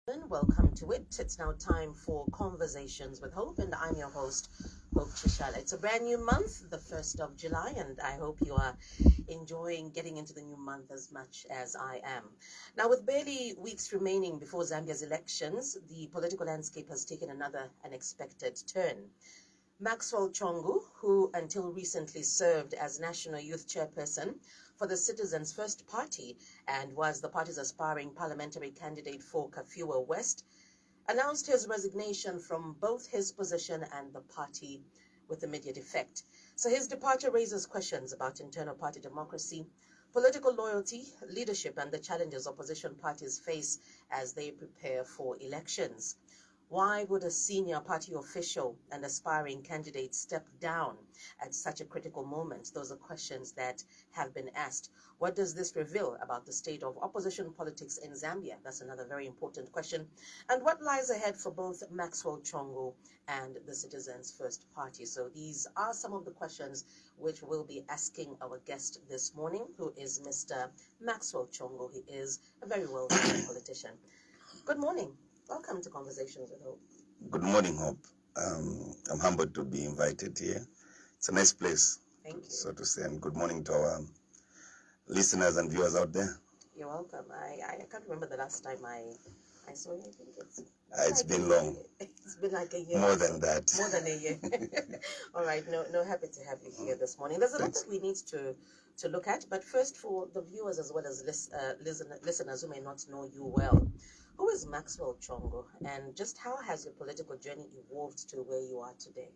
Welcome to it. It's now time for Conversations with Hope, and I'm your host, Hope Chishala. It's a brand new month, the 1st of July, and I hope you are enjoying getting into the new month as much as I am. Now, with barely weeks remaining before Zambia's elections, the political landscape has taken another unexpected turn. Maxwell Chongu, who until recently served as National Youth Chairperson for the Citizens First Party and was the party's aspiring parliamentary candidate for Kafua West, announced his resignation from both his position and the party with immediate effect. So his departure raises questions about internal party democracy, political loyalty, leadership, and the challenges opposition parties face as they prepare for elections. Why would a senior party official and aspiring candidate step down at such a critical moment? Those are questions that have been asked. What does this reveal about the state of opposition politics in Zambia? That's another very important question. And what lies ahead for both Maxwell Chongo and the Citizens First Party? So these are some of the questions which we'll be asking our guest this morning, who is Mr. Maxwell Chongo. He is a very well-known politician. Good morning. Welcome to Conversations with Hope. Good morning, Hope. I'm humbled to be invited here. It's a nice place, Thank you. So to say, and good morning to our listeners and viewers out there. You're welcome. I can't remember the last time I saw you. I think it's been long. It's been like a year. More than that. More than a year. All right. No, happy to have you here this morning. There's a lot that we need to look at, but first, for the viewers as well as listeners who may not know you well, who is Maxwell Chongo, and just how has your political journey evolved to where you are today?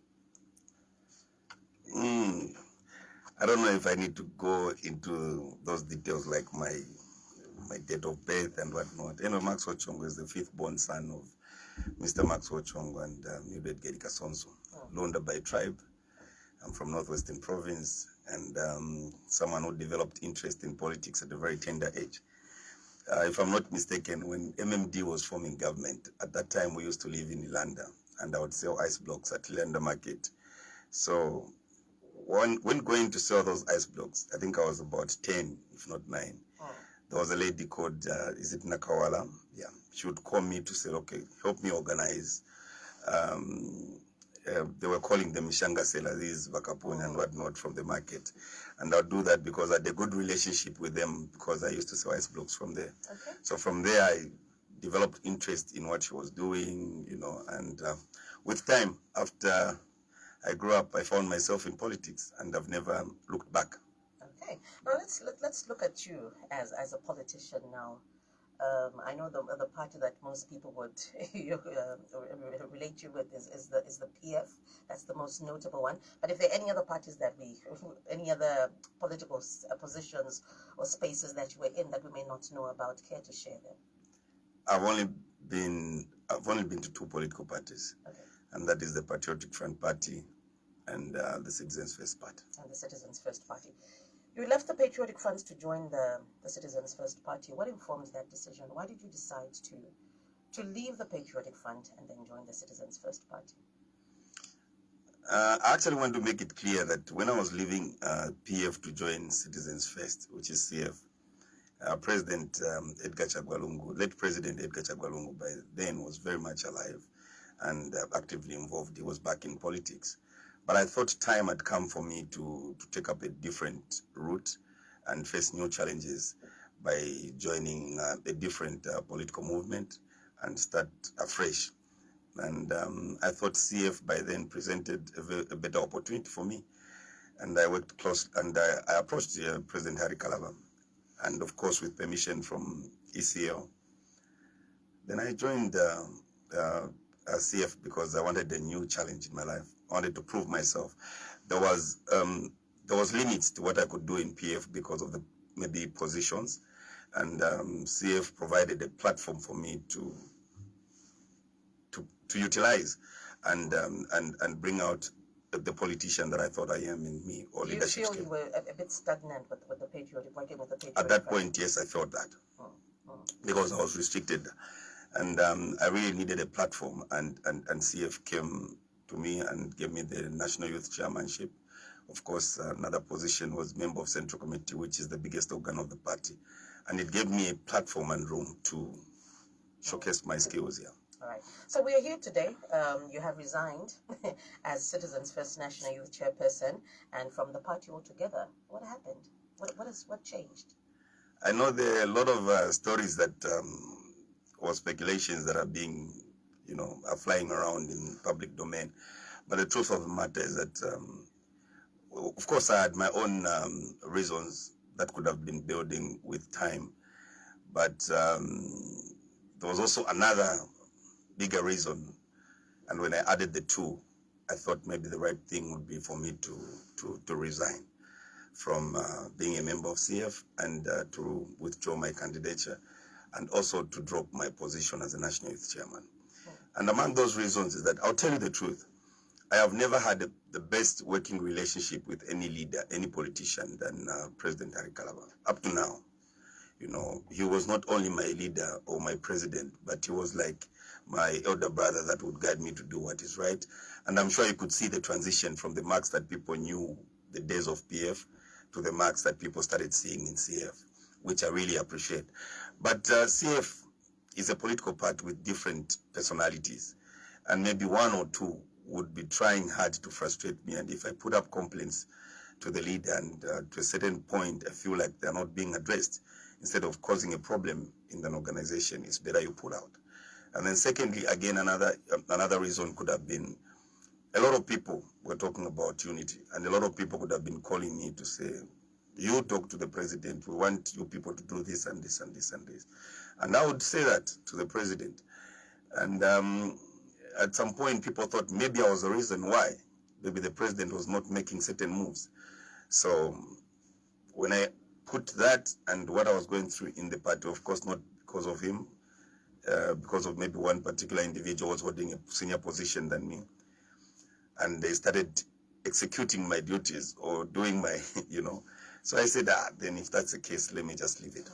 I don't know if I need to go into those details like my date of birth and whatnot. Maxwell Chongo is the fifth-born son of Mr. Maxwell Chongo and Mildred Gedika Sonso, Lunda by tribe. I'm from Northwestern Province, and someone who developed interest in politics at a very tender age. If I'm not mistaken, when MMD was forming government, at that time we used to live in Ilanda, and I would sell ice blocks at Ilanda Market. So when going to sell those ice blocks, I think I was about 10, if not 9. There was a lady called, is it Nakawala? Yeah, she would call me to say, okay, help me organize. They were calling them Shanga sellers, these Vakapuni and whatnot from the market. And I'll do that because I had a good relationship with them because I used to sell ice blocks from there. Okay. So from there, I developed interest in what she was doing, and with time, after I grew up, I found myself in politics and I've never looked back. Okay. Now let's look at you as a politician now. I know the party that most people would relate you with is the PF. That's the most notable one. But if there are any other parties any other political positions or spaces that you were in that we may not know about, care to share them? I've only been to two political parties, okay. And that is the Patriotic Front Party and the Citizens First Party. And the Citizens First Party. You left the Patriotic Front to join the Citizens First Party. What informed that decision? Why did you decide to leave the Patriotic Front and then join the Citizens First Party? I actually want to make it clear that when I was leaving PF to join Citizens First, which is CF, President Edgar Chagwalungu, late President Edgar Chagwalungu by then was very much alive and actively involved. He was back in politics. But I thought time had come for me to take up a different route and face new challenges by joining a different political movement and start afresh. And I thought CF by then presented a better opportunity for me. And I worked close, and I approached President Harry Kalaba, and of course with permission from ECL. Then I joined CF because I wanted a new challenge in my life. I wanted to prove myself. There was limits to what I could do in PF because of the maybe positions, and CF provided a platform for me to utilize and bring out the politician that I thought I am in me or leadership. You feel you were a bit stagnant with the Patriotic, working with the Patriotic? At that point, yes, I felt that because I was restricted, and I really needed a platform, and CF came to me and gave me the National Youth Chairmanship. Of course, another position was member of Central Committee, which is the biggest organ of the party. And it gave me a platform and room to showcase my skills. Yeah. All right. So we are here today. You have resigned as Citizens First National Youth Chairperson and from the party altogether. What happened? What changed? I know there are a lot of stories that or speculations that are being, are flying around in public domain. But the truth of the matter is that, of course, I had my own reasons that could have been building with time. But there was also another bigger reason. And when I added the two, I thought maybe the right thing would be for me to resign from being a member of CF and to withdraw my candidature and also to drop my position as a National Youth Chairman. And among those reasons is that I'll tell you the truth. I have never had the best working relationship with any leader, any politician than President Harry Kalaba. Up to now, he was not only my leader or my president, but he was like my elder brother that would guide me to do what is right. And I'm sure you could see the transition from the marks that people knew the days of PF to the marks that people started seeing in CF, which I really appreciate. But CF is a political party with different personalities, and maybe one or two would be trying hard to frustrate me. And if I put up complaints to the leader and to a certain point, I feel like they're not being addressed, instead of causing a problem in an organization, it's better you pull out. And then secondly, again, another reason could have been a lot of people were talking about unity, and a lot of people could have been calling me to say, you talk to the president, we want you people to do this and this and this and this. And I would say that to the president. And at some point, people thought maybe I was the reason why. Maybe the president was not making certain moves. So when I put that and what I was going through in the party, of course, not because of him, because of maybe one particular individual was holding a senior position than me. And they started executing my duties or doing my, So I said, then if that's the case, let me just leave it.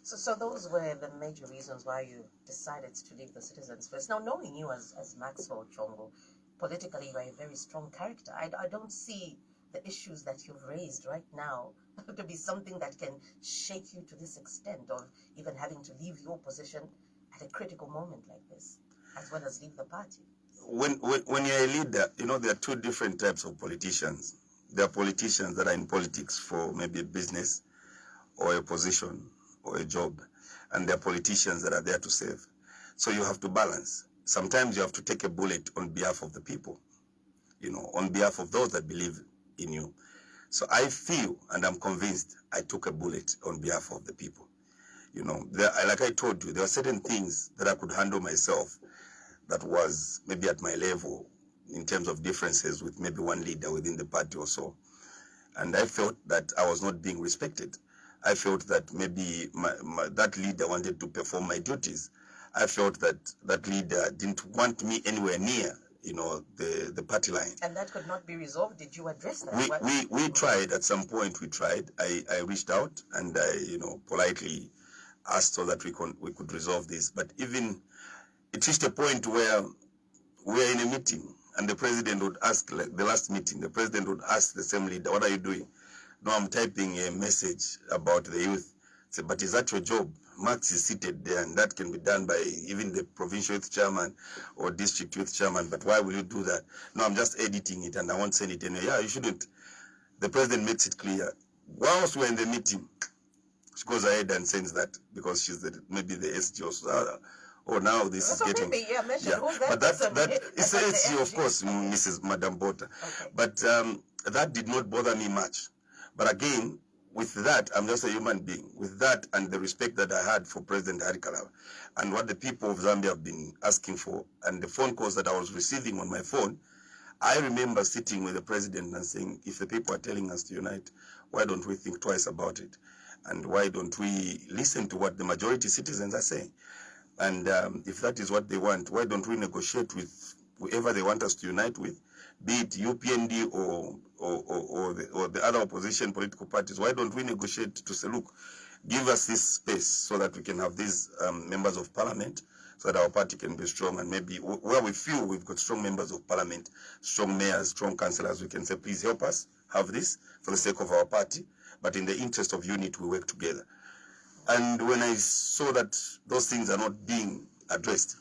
So those were the major reasons why you decided to leave the Citizens First. Now, knowing you as Maxwell Chongo, politically you are a very strong character. I don't see the issues that you've raised right now to be something that can shake you to this extent of even having to leave your position at a critical moment like this, as well as leave the party. When you're a leader, there are two different types of politicians. There are politicians that are in politics for maybe a business or a position or a job, and there are politicians that are there to serve. So you have to balance. Sometimes you have to take a bullet on behalf of the people, on behalf of those that believe in you. So I feel, and I'm convinced, I took a bullet on behalf of the people. Like I told you, there are certain things that I could handle myself that was maybe at my level in terms of differences with maybe one leader within the party or so. And I felt that I was not being respected. I felt that maybe that leader wanted to perform my duties. I felt that that leader didn't want me anywhere near, the party line. And that could not be resolved. Did you address that? We tried. At some point, we tried. I reached out and I, politely asked so that we could resolve this. But even it reached a point where we were in a meeting and the president would ask, like the last meeting, the president would ask the same leader, what are you doing? No, I'm typing a message about the youth. Say, but is that your job? Max is seated there, and that can be done by even the provincial youth chairman or district youth chairman. But why will you do that? No, I'm just editing it, and I won't send it anyway. Yeah, you shouldn't. The president makes it clear. Whilst we're in the meeting, she goes ahead and sends that because she's maybe the SGO. So, now this is getting. Maybe, yeah. Who's that but that it's the SGO, of course, Mrs. Madam Bota. Okay. But that did not bother me much. But again, with that, I'm just a human being. With that and the respect that I had for President Harry Kalaba and what the people of Zambia have been asking for and the phone calls that I was receiving on my phone, I remember sitting with the president and saying, if the people are telling us to unite, why don't we think twice about it? And why don't we listen to what the majority citizens are saying? And if that is what they want, why don't we negotiate with whoever they want us to unite with, be it UPND or the other opposition political parties? Why don't we negotiate to say, look, give us this space so that we can have these members of parliament, so that our party can be strong, and maybe where we feel we've got strong members of parliament, strong mayors, strong councillors, we can say, please help us have this for the sake of our party, but in the interest of unity, we work together. And when I saw that those things are not being addressed.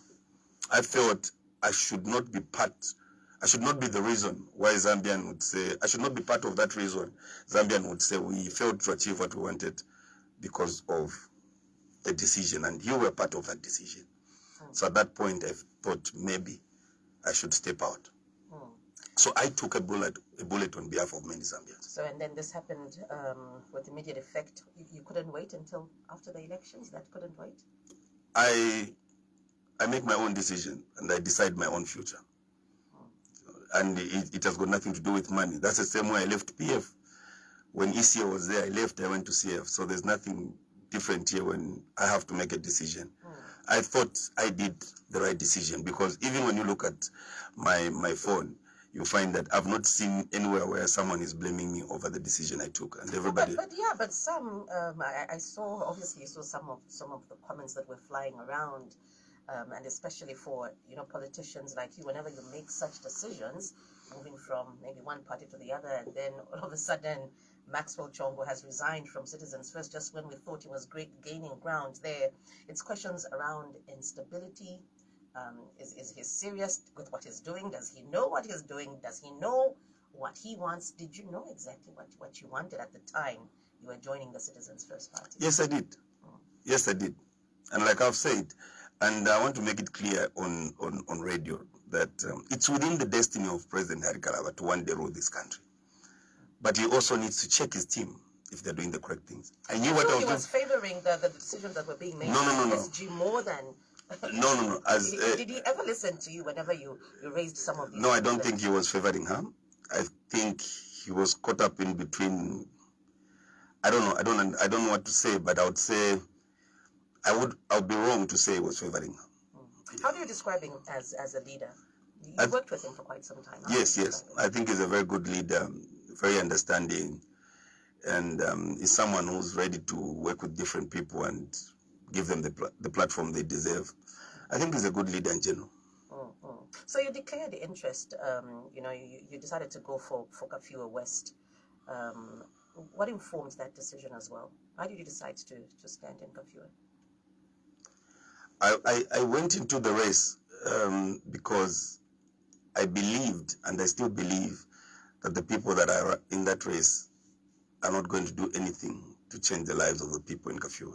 I felt I should not be the reason why Zambian would say, I should not be part of that reason Zambian would say we failed to achieve what we wanted because of a decision, and you were part of that decision. So at that point, I thought maybe I should step out. So I took a bullet on behalf of many Zambians. So, and then this happened with immediate effect. You couldn't wait until after the elections? That couldn't wait? I make my own decision, and I decide my own future. And it has got nothing to do with money. That's the same way I left PF. When ECA was there, I left, I went to CF. So there's nothing different here when I have to make a decision. I thought I did the right decision, because even when you look at my phone, you find that I've not seen anywhere where someone is blaming me over the decision I took, and everybody. But some I saw, obviously you saw some of the comments that were flying around, and especially for politicians like you, whenever you make such decisions, moving from maybe one party to the other, and then all of a sudden Maxwell Chongo has resigned from Citizens First just when we thought he was gaining ground there. It's questions around instability. Is he serious with what he's doing? Does he know what he's doing? Does he know what he wants? Did you know exactly what you wanted at the time you were joining the Citizens First Party? Yes, I did. Yes, I did. And like I've said, and I want to make it clear on radio that it's within the destiny of President Harry Kalaba to one day rule this country. But he also needs to check his team if they're doing the correct things. I knew what I was doing. He was favoring the decisions that were being made by SG more than... No. Did he ever listen to you whenever you raised some of these? No, I don't think he was favoring her. I think he was caught up in between. I don't know. I don't know what to say, but I would say I would be wrong to say he was favoring her. How do you describe him as a leader? You worked with him for quite some time. Yes. I think he's a very good leader, very understanding, and he's someone who's ready to work with different people and give them the platform they deserve. I think he's a good leader in general. So you declared the interest. You decided to go for Kafue West. What informed that decision as well? Why did you decide to stand in Kafue? I went into the race because I believed, and I still believe, that the people that are in that race are not going to do anything to change the lives of the people in Kafue.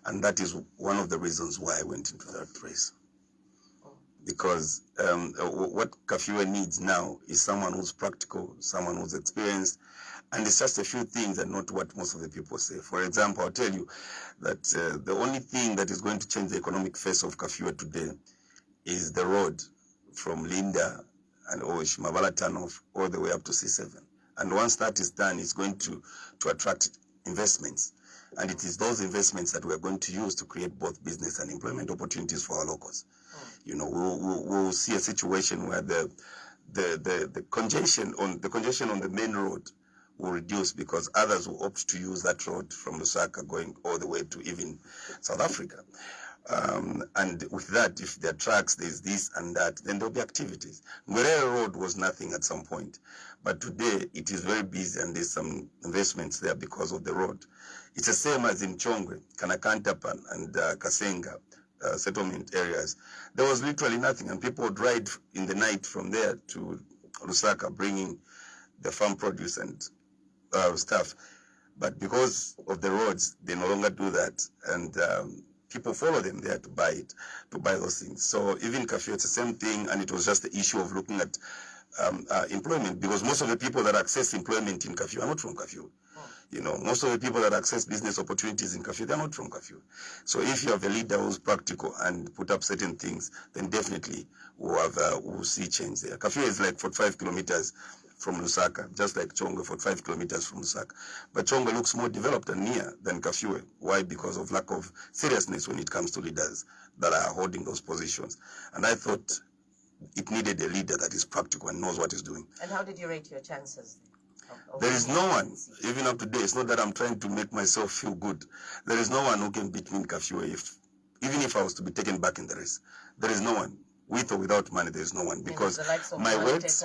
And that is one of the reasons why I went into that race. Because what Kafue needs now is someone who's practical, someone who's experienced, and it's just a few things and not what most of the people say. For example, I'll tell you that the only thing that is going to change the economic face of Kafue today is the road from Linda and Shimabala Turnoff all the way up to C7. And once that is done, it's going to attract investments. And it is those investments that we are going to use to create both business and employment opportunities for our locals. We'll see a situation where the congestion on the main road will reduce because others will opt to use that road from Lusaka going all the way to even South Africa. And with that, if there are trucks, there's this and that, then there'll be activities. Ngwerere Road was nothing at some point, but today it is very busy and there's some investments there because of the road. It's the same as in Chongwe, Kanakantapan and Kasenga settlement areas. There was literally nothing, and people would ride in the night from there to Lusaka bringing the farm produce and stuff. But because of the roads, they no longer do that, and people follow them there to buy those things. So even Kafue, it's the same thing, and it was just the issue of looking at employment, because most of the people that access employment in Kafue are not from Kafue. Most of the people that access business opportunities in Kafue, they're not from Kafue. So if you have a leader who's practical and put up certain things, then definitely we'll see change there. Kafue is like 45 kilometers from Lusaka, just like Chongwe, 45 kilometers from Lusaka. But Chongwe looks more developed and near than Kafue. Why? Because of lack of seriousness when it comes to leaders that are holding those positions. And I thought it needed a leader that is practical and knows what he's doing. And how did you rate your chances? There is no one, even up to date. It's not that I'm trying to make myself feel good. There is no one who can beat me in Kafue. Even if I was to be taken back in the race, there is no one. With or without money, there is no one. Because my words,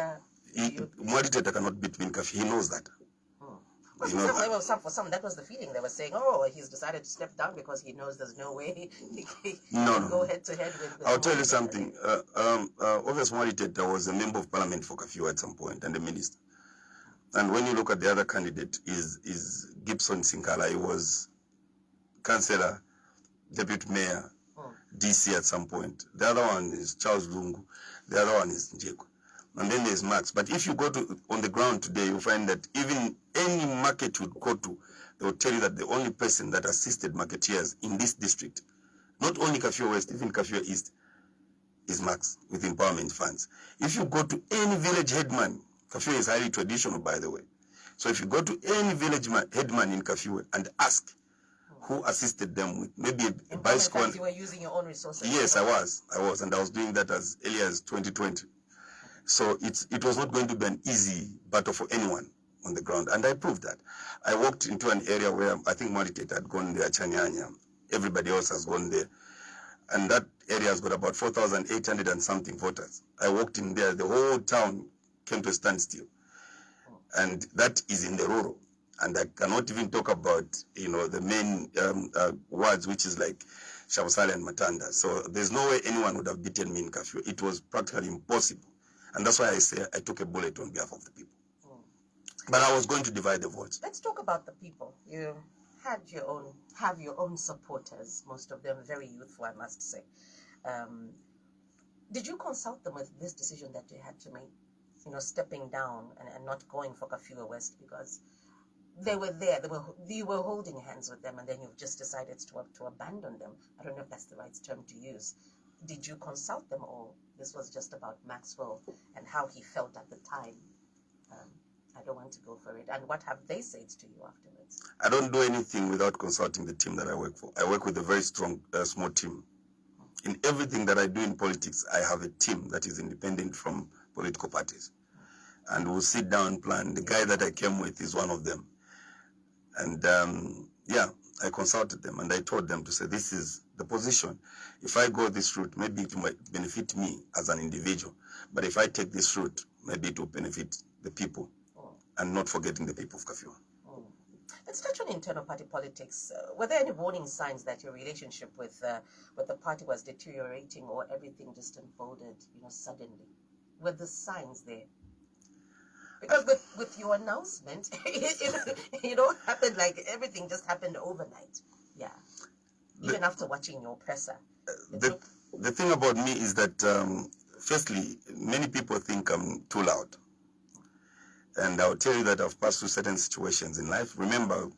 Mwadi Teta cannot beat me in Kafue. He knows that. Because You know, for some, that was the feeling. They were saying, oh, he's decided to step down because he knows there's no way he can go head to head with I'll tell you something. Obviously, Mwariteta was a member of parliament for Kafue at some point and a minister. And when you look at the other candidate, is Gibson Sinkala. He was councillor, deputy mayor, DC at some point. The other one is Charles Lungu. The other one is Njeko. And then there's Max. But if you go to on the ground today, you'll find that even any market you go to, they will tell you that the only person that assisted marketeers in this district, not only Kafue West, even Kafue East, is Max with empowerment funds. If you go to any village headman, Kafue is highly traditional, by the way. So if you go to any village headman in Kafue and ask who assisted them with maybe a bicycle. You were using your own resources. Yes, I was, and I was doing that as early as 2020. So it was not going to be an easy battle for anyone on the ground, and I proved that. I walked into an area where I think Mwariteta had gone there, Chanyanya. Everybody else has gone there, and that area has got about 4,800 and something voters. I walked in there, the whole town came to a standstill, and that is in the rural. And I cannot even talk about, the main words, which is like Shabusale and Matanda. So there's no way anyone would have beaten me in Kafue. It was practically impossible. And that's why I say I took a bullet on behalf of the people. But I was going to divide the votes. Let's talk about the people. You have your own supporters, most of them very youthful, I must say. Did you consult them with this decision that you had to make, stepping down and not going for Kafue West, because they were there, you were holding hands with them, and then you've just decided to abandon them? I don't know if that's the right term to use. Did you consult them, or this was just about Maxwell and how he felt at the time? I don't want to go for it. And what have they said to you afterwards? I don't do anything without consulting the team that I work for. I work with a very strong, small team. In everything that I do in politics, I have a team that is independent from political parties. And we'll sit down and plan. The guy that I came with is one of them. And I consulted them and I told them to say, this is the position. If I go this route, maybe it might benefit me as an individual. But if I take this route, maybe it will benefit the people, and not forgetting the people of Kafue. Let's touch on internal party politics. Were there any warning signs that your relationship with the party was deteriorating, or everything just unfolded, suddenly? Were the signs there? Because with your announcement, it happened like everything just happened overnight. Yeah. Even after watching your presser. The thing about me is that, firstly, many people think I'm too loud. And I'll tell you that I've passed through certain situations in life. Remember,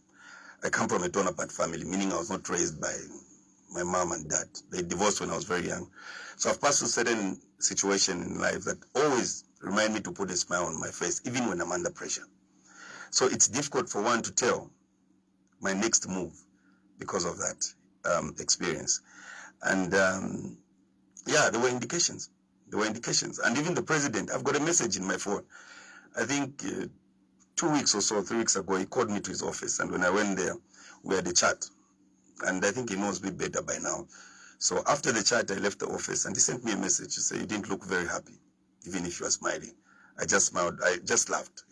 I come from a Tonapart family, meaning I was not raised by my mom and dad. They divorced when I was very young. So I've passed through certain situations in life that always remind me to put a smile on my face, even when I'm under pressure. So it's difficult for one to tell my next move because of that experience. And there were indications. And even the president, I've got a message in my phone. I think 2 weeks or so, 3 weeks ago, he called me to his office. And when I went there, we had a chat. And I think he knows me better by now. So after the chat, I left the office and he sent me a message to say, you didn't look very happy, even if you were smiling. I just smiled. I just laughed,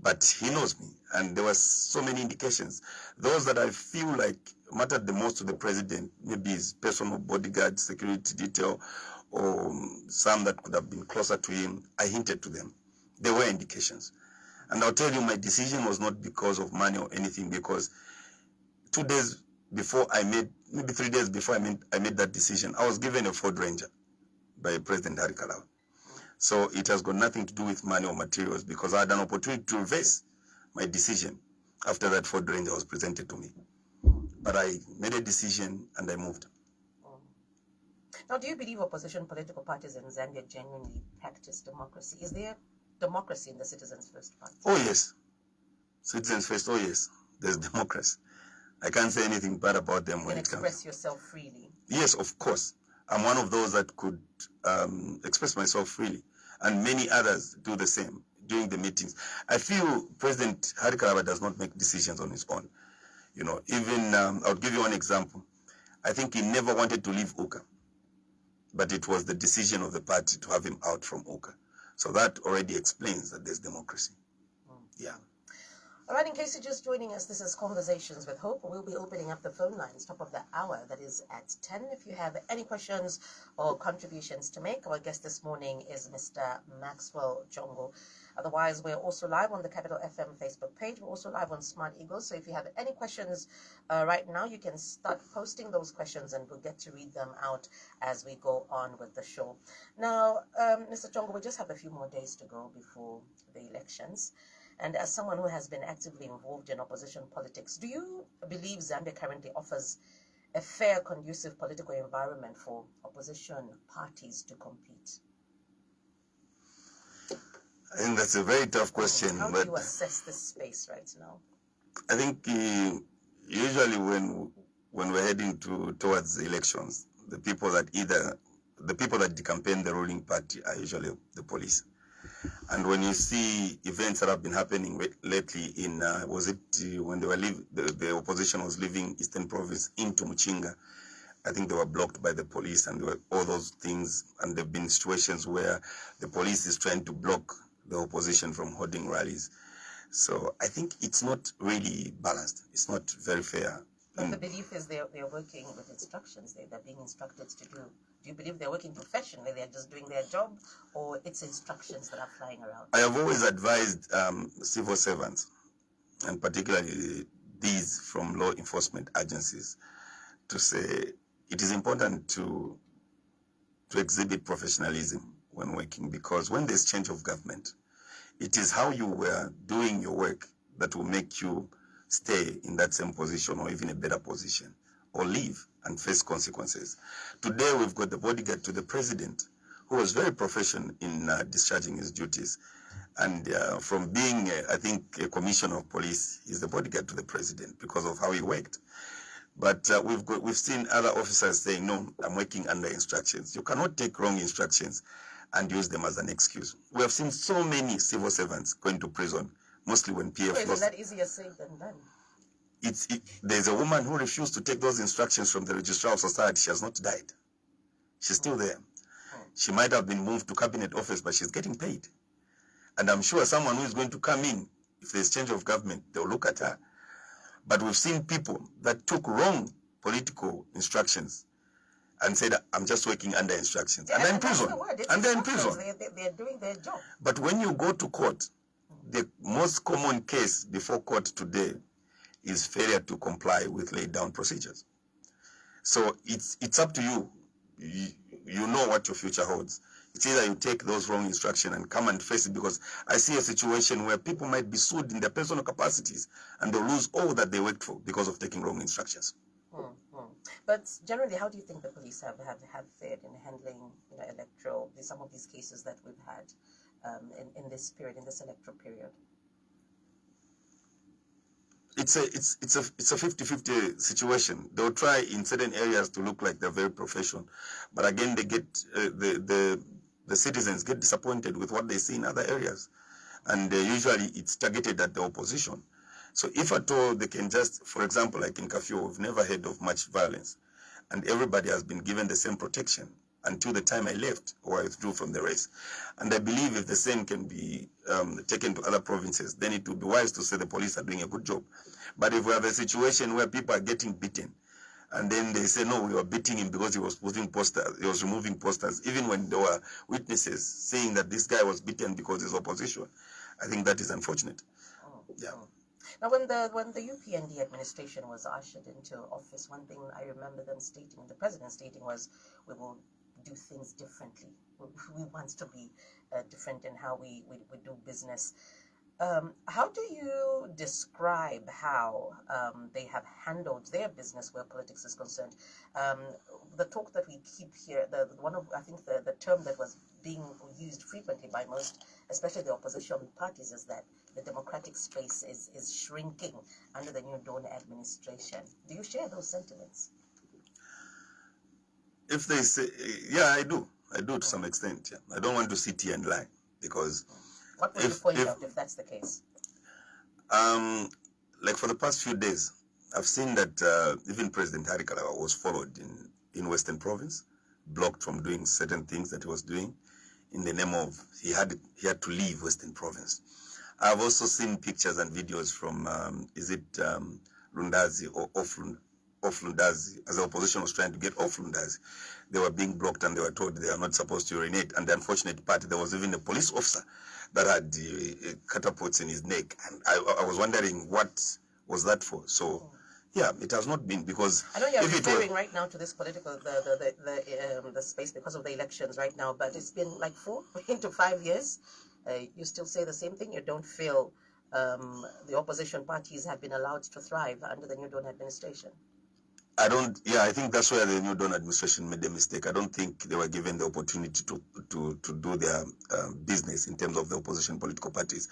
But he knows me. And there were so many indications. Those that I feel like mattered the most to the president, maybe his personal bodyguard, security detail, or some that could have been closer to him, I hinted to them. There were indications. And I'll tell you, my decision was not because of money or anything, because 2 days before maybe 3 days before I made that decision, I was given a Ford Ranger by President Harry Kalao. So it has got nothing to do with money or materials, because I had an opportunity to reverse my decision after that Ford Ranger was presented to me. But I made a decision and I moved. Now, do you believe opposition political parties in Zambia genuinely practice democracy? Is there democracy in the Citizens First Party? Oh, yes. Citizens First, oh, yes. There's democracy. I can't say anything bad about them when it comes. You can express yourself freely. Yes, of course. I'm one of those that could express myself freely. And many others do the same during the meetings. I feel President Harry Kalaba does not make decisions on his own. I'll give you one example. I think he never wanted to leave UKA. But it was the decision of the party to have him out from UKA. So that already explains that there's democracy. Yeah. All right, in case you're just joining us, this is Conversations with Hope. We'll be opening up the phone lines top of the hour, that is at 10. If you have any questions or contributions to make, our guest this morning is Mr. Maxwell Chongo. Otherwise, we're also live on the Capital FM Facebook page. We're also live on Smart Eagles. So if you have any questions right now, you can start posting those questions and we'll get to read them out as we go on with the show. Now, Mr. Chongo, we just have a few more days to go before the elections. And as someone who has been actively involved in opposition politics, do you believe Zambia currently offers a fair, conducive political environment for opposition parties to compete? I think that's a very tough question. How do you assess this space right now? I think usually when we're heading towards the elections, the people that decampaign the ruling party are usually the police. And when you see events that have been happening lately in, when they were the opposition was leaving Eastern Province into Muchinga, I think they were blocked by the police and there were all those things. And there have been situations where the police is trying to block the opposition from holding rallies. So I think it's not really balanced. It's not very fair. But the belief is they're working with instructions. They're being instructed to do. Do you believe they're working professionally? They're just doing their job, or it's instructions that are flying around? I have always advised civil servants, and particularly these from law enforcement agencies, to say it is important to exhibit professionalism when working, because when there's change of government, it is how you were doing your work that will make you stay in that same position or even a better position, or leave and face consequences. Today we've got the bodyguard to the president, who was very professional in discharging his duties. And from being, I think, a commissioner of police, he's the bodyguard to the president because of how he worked. But we've seen other officers saying, no, I'm working under instructions. You cannot take wrong instructions and use them as an excuse. We have seen so many civil servants going to prison, mostly when PF lost. Isn't that easier said than done? There's a woman who refused to take those instructions from the registrar of society. She has not died. She's still there. She might have been moved to cabinet office, but she's getting paid. And I'm sure someone who is going to come in, if there's change of government, they'll look at her. But we've seen people that took wrong political instructions and said, I'm just working under instructions. And they're in prison. And they're in prison. They're doing their job. But when you go to court, the most common case before court today is failure to comply with laid down procedures. So it's up to you. You know what your future holds. It's either you take those wrong instructions and come and face it, because I see a situation where people might be sued in their personal capacities and they'll lose all that they worked for because of taking wrong instructions. But generally, how do you think the police have fared in handling some of these cases that we've had in this period, in this electoral period? It's a 50-50 situation. They'll try in certain areas to look like they're very professional, but again, they get the citizens get disappointed with what they see in other areas, and usually it's targeted at the opposition. So if at all they can just, for example, like in Kafio, we've never heard of much violence, and everybody has been given the same protection until the time I left or I withdrew from the race. And I believe if the same can be taken to other provinces, then it would be wise to say the police are doing a good job. But if we have a situation where people are getting beaten, and then they say, no, we were beating him because he was putting posters, he was removing posters, even when there were witnesses saying that this guy was beaten because he's opposition, I think that is unfortunate. Yeah. Now, when the UPND administration was ushered into office, one thing I remember them stating, the president stating, was, we will do things differently. We want to be different in how we do business. How do you describe how they have handled their business where politics is concerned? The talk that we keep here, the term that was being used frequently by most, especially the opposition parties, is that the democratic space is shrinking under the new Dawn administration. Do you share those sentiments? If they say, yeah, I do to some extent. Yeah. I don't want to sit here and lie, because what would you point out if that's the case? Like for the past few days, I've seen that even President Hari Kalawa was followed in Western Province, blocked from doing certain things that he was doing in the name of he had to leave Western Province. I've also seen pictures and videos from, Lundazi or off Lundazi, as the opposition was trying to get off Lundazi. They were being blocked and they were told they are not supposed to urinate. And the unfortunate part, there was even a police officer that had catapults in his neck. And I was wondering what was that for. So, yeah, it has not been, because I know you're referring right now to this political the space because of the elections right now, but it's been like 4 to 5 years. You still say the same thing. You don't feel the opposition parties have been allowed to thrive under the new Dawn administration. I think that's where the new Dawn administration made a mistake. I don't think they were given the opportunity to do their business in terms of the opposition political parties.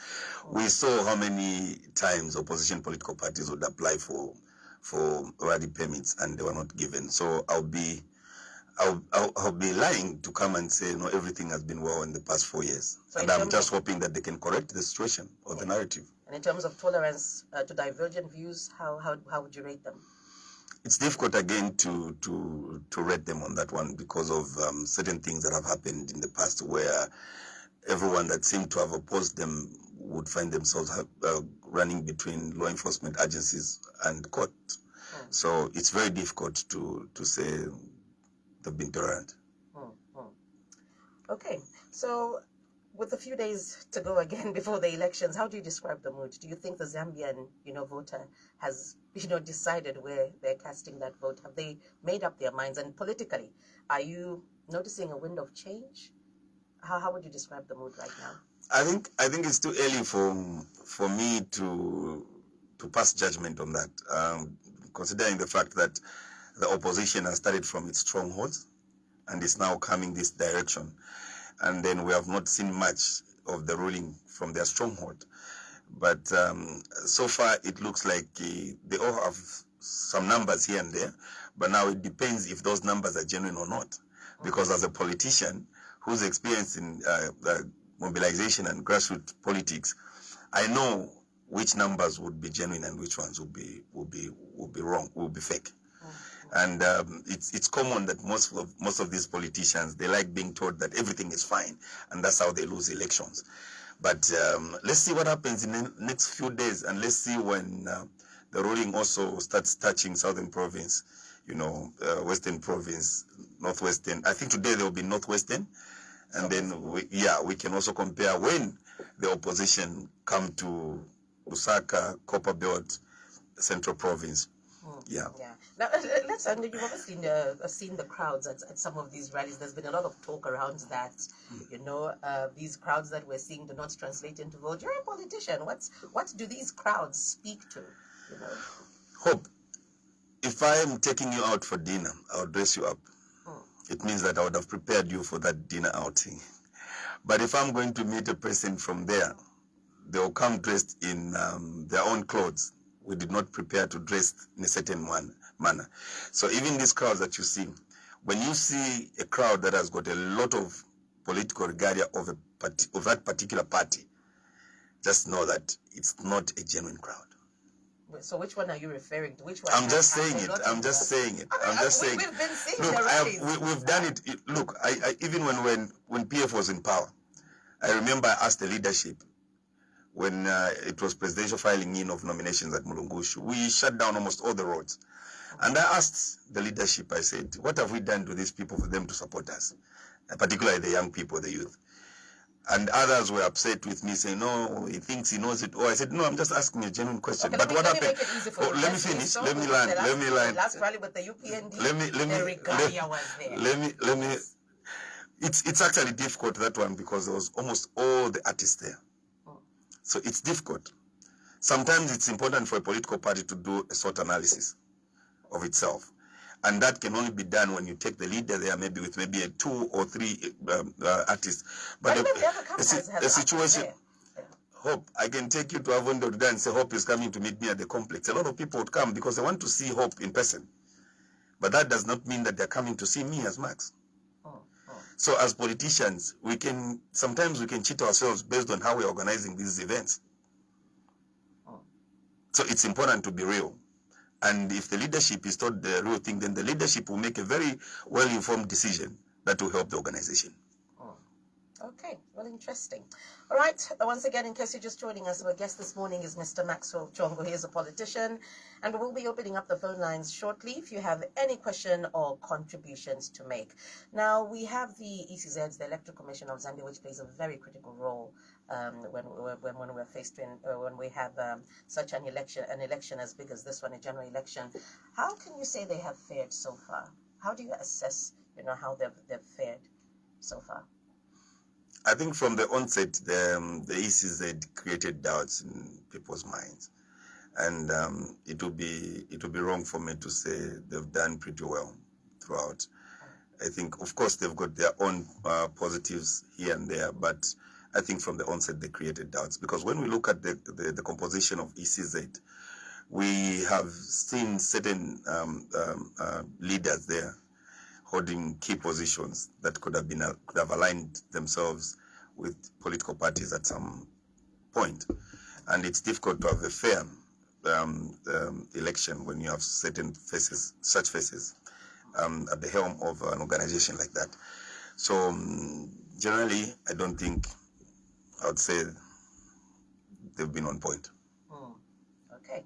We saw how many times opposition political parties would apply for rally permits and they were not given. So I'll be lying to come and say, no, everything has been well in the past 4 years. So and I'm just hoping that they can correct the situation or the narrative. And in terms of tolerance to divergent views, how would you rate them? It's difficult again to rate them on that one because of certain things that have happened in the past where everyone that seemed to have opposed them would find themselves running between law enforcement agencies and court. So it's very difficult to say they've been tolerant. Okay, so with a few days to go again before the elections, how do you describe the mood? Do you think the Zambian, voter has, decided where they're casting that vote? Have they made up their minds? And politically, are you noticing a wind of change? How would you describe the mood right now? I think it's too early for me to pass judgment on that, considering the fact that the opposition has started from its strongholds and is now coming this direction. And then we have not seen much of the ruling from their stronghold. But so far, it looks like they all have some numbers here and there. But now it depends if those numbers are genuine or not. Because as a politician who's experienced in mobilization and grassroots politics, I know which numbers would be genuine and which ones would be wrong, would be fake. And it's common that most of these politicians, they like being told that everything is fine, and that's how they lose elections. But let's see what happens in the next few days, and let's see when the ruling also starts touching Southern Province, Western Province, Northwestern. I think today there will be Northwestern, and then we can also compare when the opposition come to Lusaka, Copperbelt, Central Province. Yeah. Now, you've obviously seen the crowds at some of these rallies. There's been a lot of talk around that. These crowds that we're seeing do not translate into vote. You're a politician. What do these crowds speak to? Hope. If I am taking you out for dinner, I'll dress you up. It means that I would have prepared you for that dinner outing. But if I'm going to meet a person from there, they'll come dressed in their own clothes. We did not prepare to dress in a certain manner. So even these crowds that you see, when you see a crowd that has got a lot of political regalia of that particular party, just know that it's not a genuine crowd. So which one are you referring to? Which one? I'm just saying it. We've been seeing the we've done it. Look, I even when PF was in power, I remember I asked the leadership, when it was presidential filing in of nominations at Mulungushu, we shut down almost all the roads. And I asked the leadership, I said, what have we done to these people for them to support us? Particularly the young people, the youth. And others were upset with me, saying, no, he thinks he knows it. Oh, I said, no, I'm just asking a genuine question. Okay, but what happened? Let me finish. So let me land. The last rally with the UPND, the regalia was there. Let me. It's actually difficult, that one, because there was almost all the artists there. So it's difficult. Sometimes it's important for a political party to do a SWOT analysis of itself. And that can only be done when you take the leader there, maybe with maybe a 2 or 3 artists. But a situation, Hope, I can take you to Avondo today and say Hope is coming to meet me at the complex. A lot of people would come because they want to see Hope in person. But that does not mean that they're coming to see me as Max. So as politicians, sometimes we can cheat ourselves based on how we're organizing these events. So it's important to be real. And if the leadership is told the real thing, then the leadership will make a very well-informed decision that will help the organization. Okay, well, interesting. All right, once again, in case you're just joining us, our guest this morning is Mr. Maxwell Chongo. He is a politician, and we will be opening up the phone lines shortly if you have any question or contributions to make. Now, we have the ECZ, the Electoral Commission of Zambia, which plays a very critical role when we're faced when we have such an election as big as this one, a general election. How can you say they have fared so far? How do you assess, how they've fared so far? I think from the onset, the ECZ created doubts in people's minds, and it would be wrong for me to say they've done pretty well throughout. I think, of course, they've got their own positives here and there, but I think from the onset they created doubts, because when we look at the composition of ECZ, we have seen certain leaders there holding key positions that could have aligned themselves with political parties at some point. And it's difficult to have a fair election when you have certain faces, such faces, at the helm of an organization like that. So generally, I don't think, I would say they've been on point. Okay.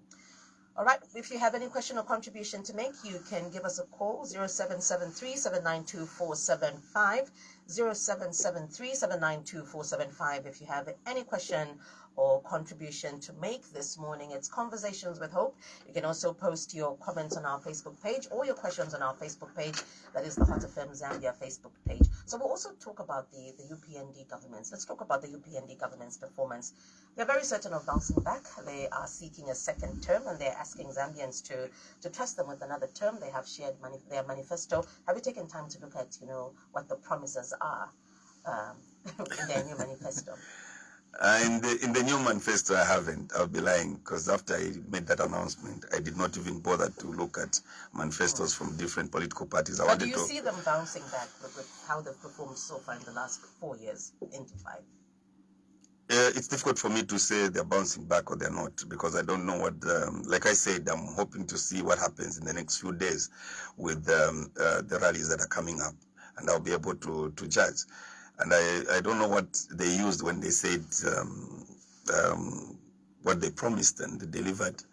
All right, if you have any question or contribution to make, you can give us a call, 0773-792-475, 0773-792-475. If you have any question or contribution to make this morning, it's Conversations with Hope. You can also post your comments on our Facebook page or your questions on our Facebook page. That is the Hot FM Zambia Facebook page. So we'll also talk about the UPND governments. Let's talk about the UPND government's performance. They're very certain of bouncing back. They are seeking a second term, and they're asking Zambians to trust them with another term. They have shared their manifesto. Have you taken time to look at, what the promises are in their new manifesto? In the new manifesto, I haven't. I'll be lying, because after I made that announcement, I did not even bother to look at manifestos from different political parties. But do you see them bouncing back with how they've performed so far in the last 4 years into 5? It's difficult for me to say they're bouncing back or they're not, because I don't know what, like I said, I'm hoping to see what happens in the next few days with the rallies that are coming up, and I'll be able to judge. And I don't know what they used when they said what they promised and they delivered.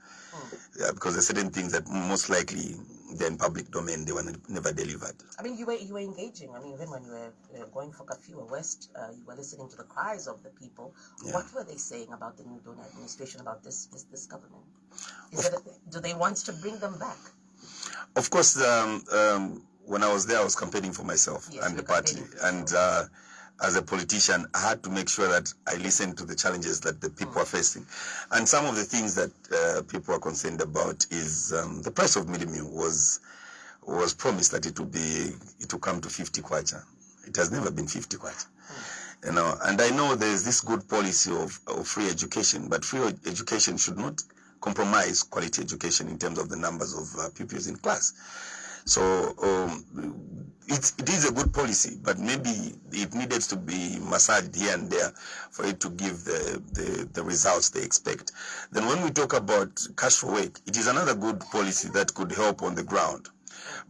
Yeah, because there's certain things that most likely they're in public domain, they were never delivered. I mean, you were engaging. I mean, even when you were going for Kafua West, you were listening to the cries of the people. Yeah. What were they saying about the new donor administration, about this government? Do they want to bring them back? Of course, when I was there, I was campaigning for myself and the party. And as a politician, I had to make sure that I listened to the challenges that the people are facing. And some of the things that people are concerned about is the price of mealie meal was promised that it will come to 50 kwacha. It has never been 50 kwacha. And I know there's this good policy of free education, but free education should not compromise quality education in terms of the numbers of pupils in class. So it is a good policy, but maybe it needed to be massaged here and there for it to give the results they expect. Then when we talk about cash for work, it is another good policy that could help on the ground.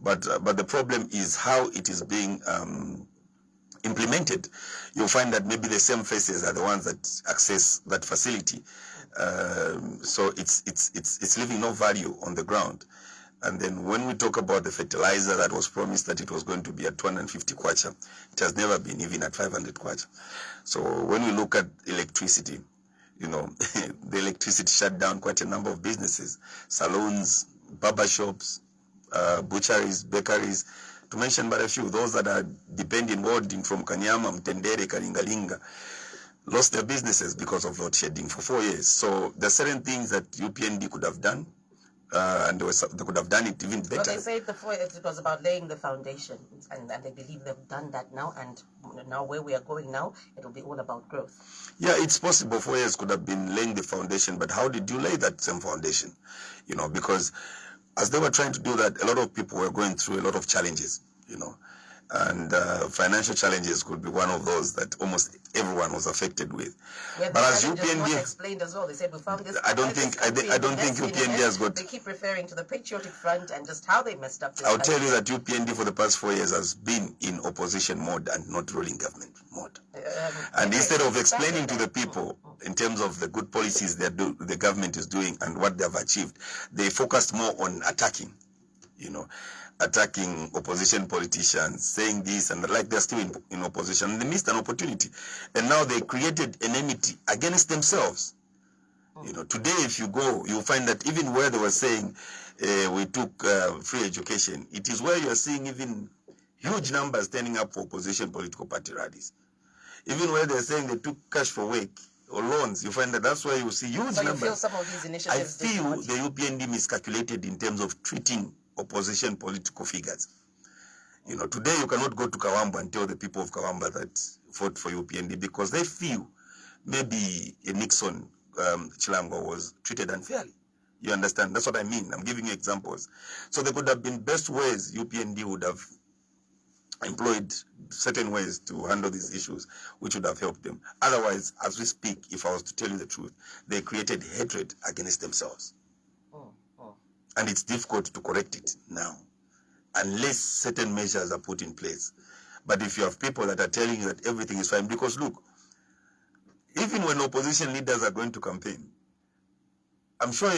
But the problem is how it is being implemented. You'll find that maybe the same faces are the ones that access that facility. So it's leaving no value on the ground. And then when we talk about the fertilizer that was promised that it was going to be at 250 kwacha, it has never been even at 500 kwacha. So when we look at electricity, the electricity shut down quite a number of businesses, salons, barber shops, butcheries, bakeries, to mention but a few. Those that are depending from Kanyama, Mtendere, Kalingalinga, lost their businesses because of load shedding for 4 years. So there are certain things that UPND could have done, and they could have done it even better. But they said it was about laying the foundation, and they believe they've done that now, and now where we are going now, it will be all about growth. Yeah, it's possible 4 years could have been laying the foundation, but how did you lay that same foundation? Because as they were trying to do that, a lot of people were going through a lot of challenges, And financial challenges could be one of those that almost everyone was affected with. Yeah, but as UPND explained as well, they said we found this. I don't think UPND has got. They keep referring to the Patriotic Front and just how they messed up. I'll tell you that UPND for the past 4 years has been in opposition mode and not ruling government mode. And instead of explaining to the people in terms of the good policies that the government is doing and what they have achieved, they focused more on attacking. Attacking opposition politicians, saying this and like they're still in opposition. They missed an opportunity. And now they created enmity against themselves. Today if you go, you'll find that even where they were saying we took free education, it is where you're seeing even huge numbers turning up for opposition political party rallies. Even where they're saying they took cash for work or loans, you find that that's where you see huge numbers. You feel some of these initiatives? I feel the UPND miscalculated in terms of treating opposition political figures. Today you cannot go to Kawamba and tell the people of Kawamba that fought for UPND because they feel maybe Nixon Chilango was treated unfairly. You understand? That's what I mean. I'm giving you examples. So there could have been best ways UPND would have employed certain ways to handle these issues, which would have helped them. Otherwise, as we speak, if I was to tell you the truth, they created hatred against themselves. And it's difficult to correct it now, unless certain measures are put in place. But if you have people that are telling you that everything is fine, because look, even when opposition leaders are going to campaign, I'm sure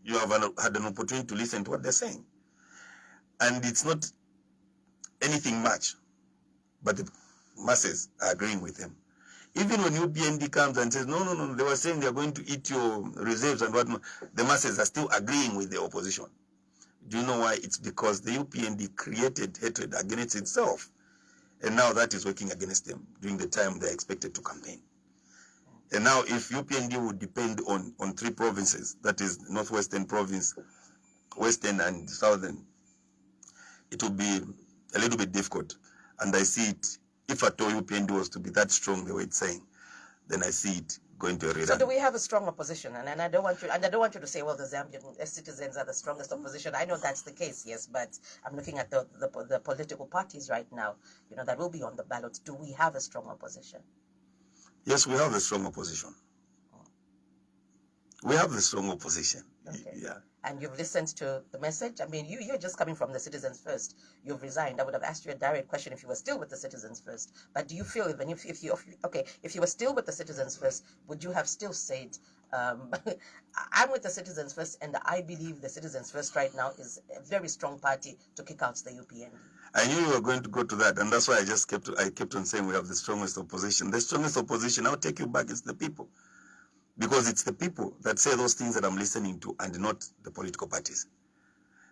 you have had an opportunity to listen to what they're saying. And it's not anything much, but the masses are agreeing with them. Even when UPND comes and says, no, they were saying they're going to eat your reserves and whatnot, the masses are still agreeing with the opposition. Do you know why? It's because the UPND created hatred against itself. And now that is working against them during the time they're expected to campaign. And now if UPND would depend on 3 provinces, that is Northwestern Province, Western and Southern, it would be a little bit difficult. And I see it, if at all UPND was to be that strong the way it's saying, then I see it going to a rerun. So do we have a strong opposition? And I don't want you to say, well, the Zambian citizens are the strongest opposition. I know that's the case, yes, but I'm looking at the political parties right now, that will be on the ballot. Do we have a strong opposition? Yes, we have a strong opposition. We have a strong opposition. Okay. Yeah. And you've listened to the message? I mean, you're just coming from the Citizens First. You've resigned. I would have asked you a direct question if you were still with the Citizens First. But do you feel if you were still with the Citizens First, would you have still said, I'm with the Citizens First, and I believe the Citizens First right now is a very strong party to kick out the UPND? I knew you were going to go to that, and that's why I kept on saying we have the strongest opposition. The strongest opposition, I'll take you back, it's the people. Because it's the people that say those things that I'm listening to and not the political parties.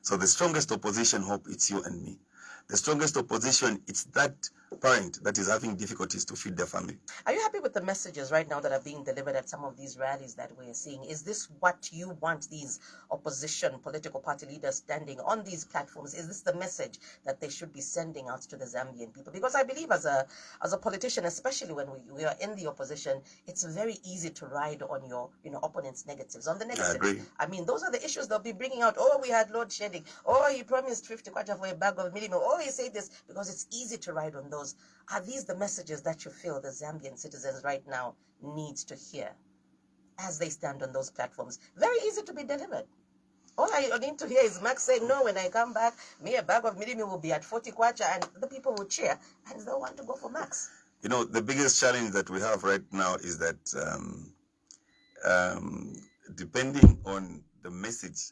So the strongest opposition, Hope, it's you and me. The strongest opposition, it's that parent that is having difficulties to feed their family. Are you happy with the messages right now that are being delivered at some of these rallies that we're seeing? Is this what you want, these opposition political party leaders standing on these platforms? Is this the message that they should be sending out to the Zambian people? Because I believe as a politician, especially when we are in the opposition, it's very easy to ride on your opponent's negatives, on the negatives. I agree. I mean, those are the issues they'll be bringing out. Oh, we had load shedding. Oh, he promised 50 kwacha for a bag of minimum. Oh, he said this, because it's easy to ride on those. Are these the messages that you feel the Zambian citizens right now needs to hear as they stand on those platforms? Very easy to be delivered. All I need to hear is Max saying, no, when I come back, a bag of minimum will be at 40 kwacha, and the people will cheer, and they'll want to go for Max. The biggest challenge that we have right now is that depending on the message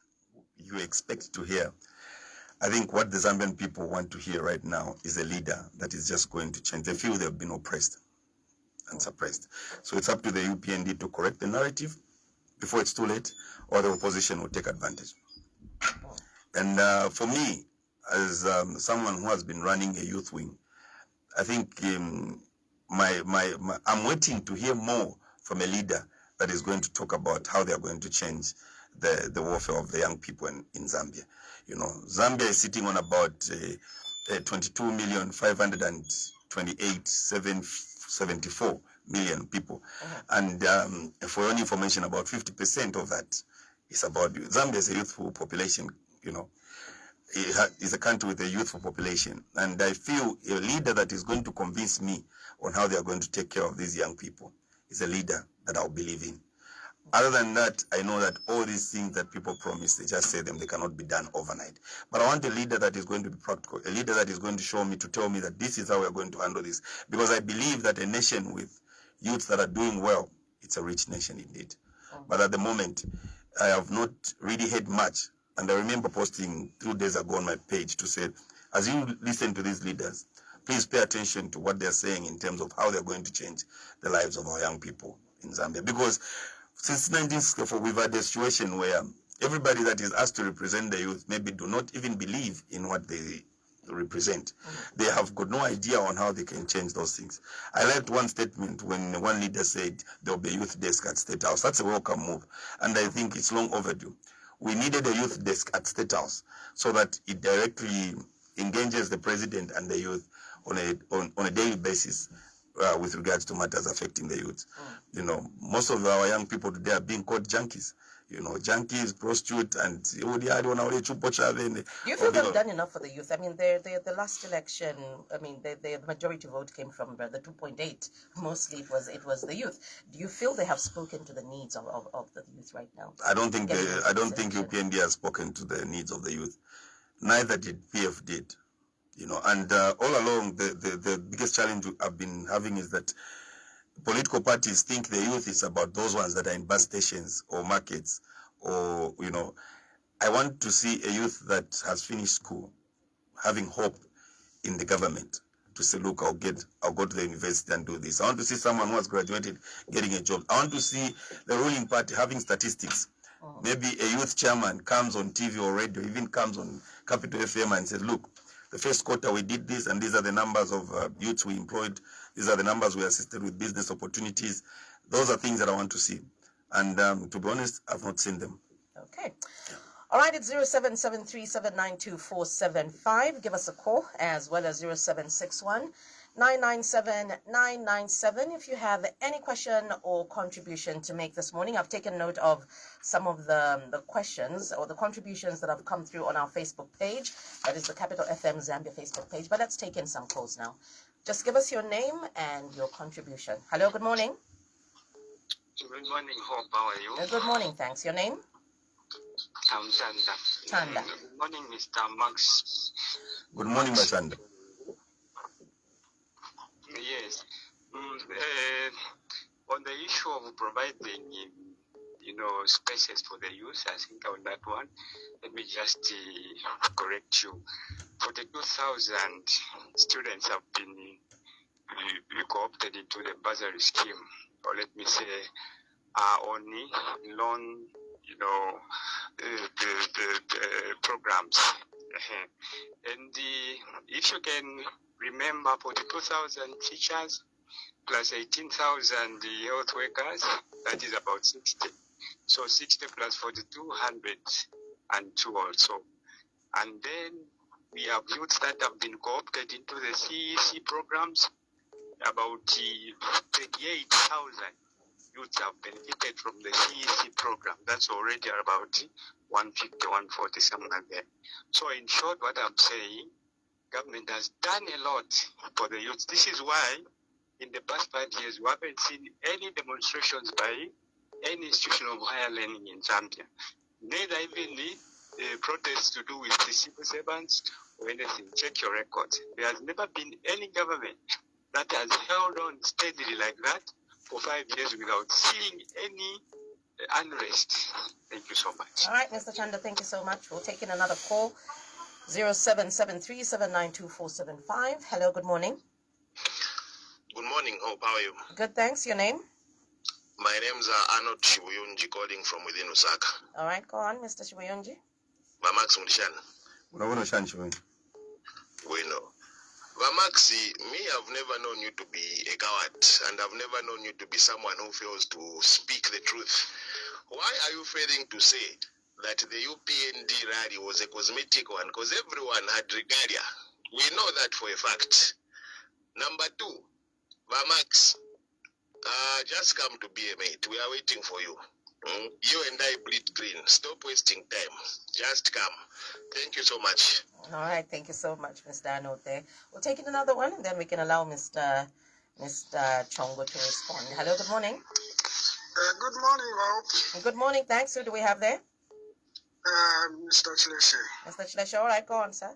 you expect to hear, I think what the Zambian people want to hear right now is a leader that is just going to change. They feel they've been oppressed and suppressed. So it's up to the UPND to correct the narrative before it's too late, or the opposition will take advantage. And for me, as someone who has been running a youth wing, I think I'm waiting to hear more from a leader that is going to talk about how they are going to change the warfare of the young people in Zambia. Zambia is sitting on about 22,528,774 million people. And for your information, about 50% of that is about youth. Zambia is a youthful population, is a country with a youthful population. And I feel a leader that is going to convince me on how they are going to take care of these young people is a leader that I'll believe in. Other than that, I know that all these things that people promise, they just say them, they cannot be done overnight. But I want a leader that is going to be practical, a leader that is going to show me, to tell me that this is how we are going to handle this. Because I believe that a nation with youths that are doing well, it's a rich nation indeed. But at the moment, I have not really heard much. And I remember posting 2 days ago on my page to say, as you listen to these leaders, please pay attention to what they're saying in terms of how they're going to change the lives of our young people in Zambia. Because since 1964, we've had a situation where everybody that is asked to represent the youth maybe do not even believe in what they represent. They have got no idea on how they can change those things. I liked one statement when one leader said there'll be a youth desk at State House. That's a welcome move, and I think it's long overdue. We needed a youth desk at State House so that it directly engages the president and the youth on a daily basis with regards to matters affecting the youth. You know, most of our young people today are being called junkies. You know, junkies, prostitute, and do you feel they've done enough for the youth? I mean, the last election, I mean, the majority vote came from the 2.8. Mostly it was the youth. Do you feel they have spoken to the needs of the youth right now? I don't think UPND has spoken to the needs of the youth. Neither did PF did. You know, and all along, the biggest challenge I've been having is that political parties think the youth is about those ones that are in bus stations or markets, or, you know, I want to see a youth that has finished school having hope in the government to say, look, I'll go to the university and do this. I want to see someone who has graduated getting a job. I want to see the ruling party having statistics. Maybe a youth chairman comes on TV or radio, even comes on Capital FM and says, look, the first quarter we did this, and these are the numbers of youths we employed. These are the numbers we assisted with business opportunities. Those are things that I want to see. And to be honest, I've not seen them. Okay. All right, it's 0773792475. Give us a call, as well as 0761-997-997. If you have any question or contribution to make this morning, I've taken note of some of the questions or the contributions that have come through on our Facebook page. That is the Capital FM Zambia Facebook page. But let's take in some calls now. Just give us your name and your contribution. Hello, good morning. Good morning, Hope. How are you? Good morning, thanks. Your name? I'm Tanda. Tanda. Good morning, Mr. Max. Good morning, my Tanda. Yes. On the issue of providing, spaces for the youth, I think on that one, let me just correct you. 42,000 students have been co-opted into the bursary scheme, or let me say, are only loan, the programs. And if you can remember, 42,000 teachers plus 18,000 health workers, that is about 60. So 60 plus 42, 102 also. And then we have youths that have been co-opted into the CEC programs. About 38,000 youths have benefited from the CEC program. That's already about 150, 140, somewhere there. So in short, what I'm saying, government has done a lot for the youth. This is why in the past 5 years, we haven't seen any demonstrations by any institution of higher learning in Zambia. Neither even the protests to do with the civil servants or anything. Check your records. There has never been any government that has held on steadily like that for 5 years without seeing any unrest. Thank you so much. All right, Mr. Chanda, thank you so much. We'll take in another call. 0773792475. Hello, good morning. Good morning, Hope. How are you? Good, thanks. Your name? My name's Arnold Shibuyunji, calling from within Osaka. All right, go on, Mr. Shibuyunji. Vamax Mudishana. Bueno. Vamaxi, me, I've never known you to be a coward, and I've never known you to be someone who fails to speak the truth. Why are you failing to say that the UPND rally was a cosmetic one? Because everyone had regalia. We know that for a fact. Number two, Vamax, just come to be a mate. We are waiting for you. You and I bleed green. Stop wasting time. Just come. Thank you so much. All right, thank you so much, Mr. Arnold there. We'll take in another one, and then we can allow Mr. Chongo to respond. Hello, good morning. Good morning, Hope. Good morning, thanks. Who do we have there? Mr. Chileshe. Mr. Chileshe, all right, go on, sir.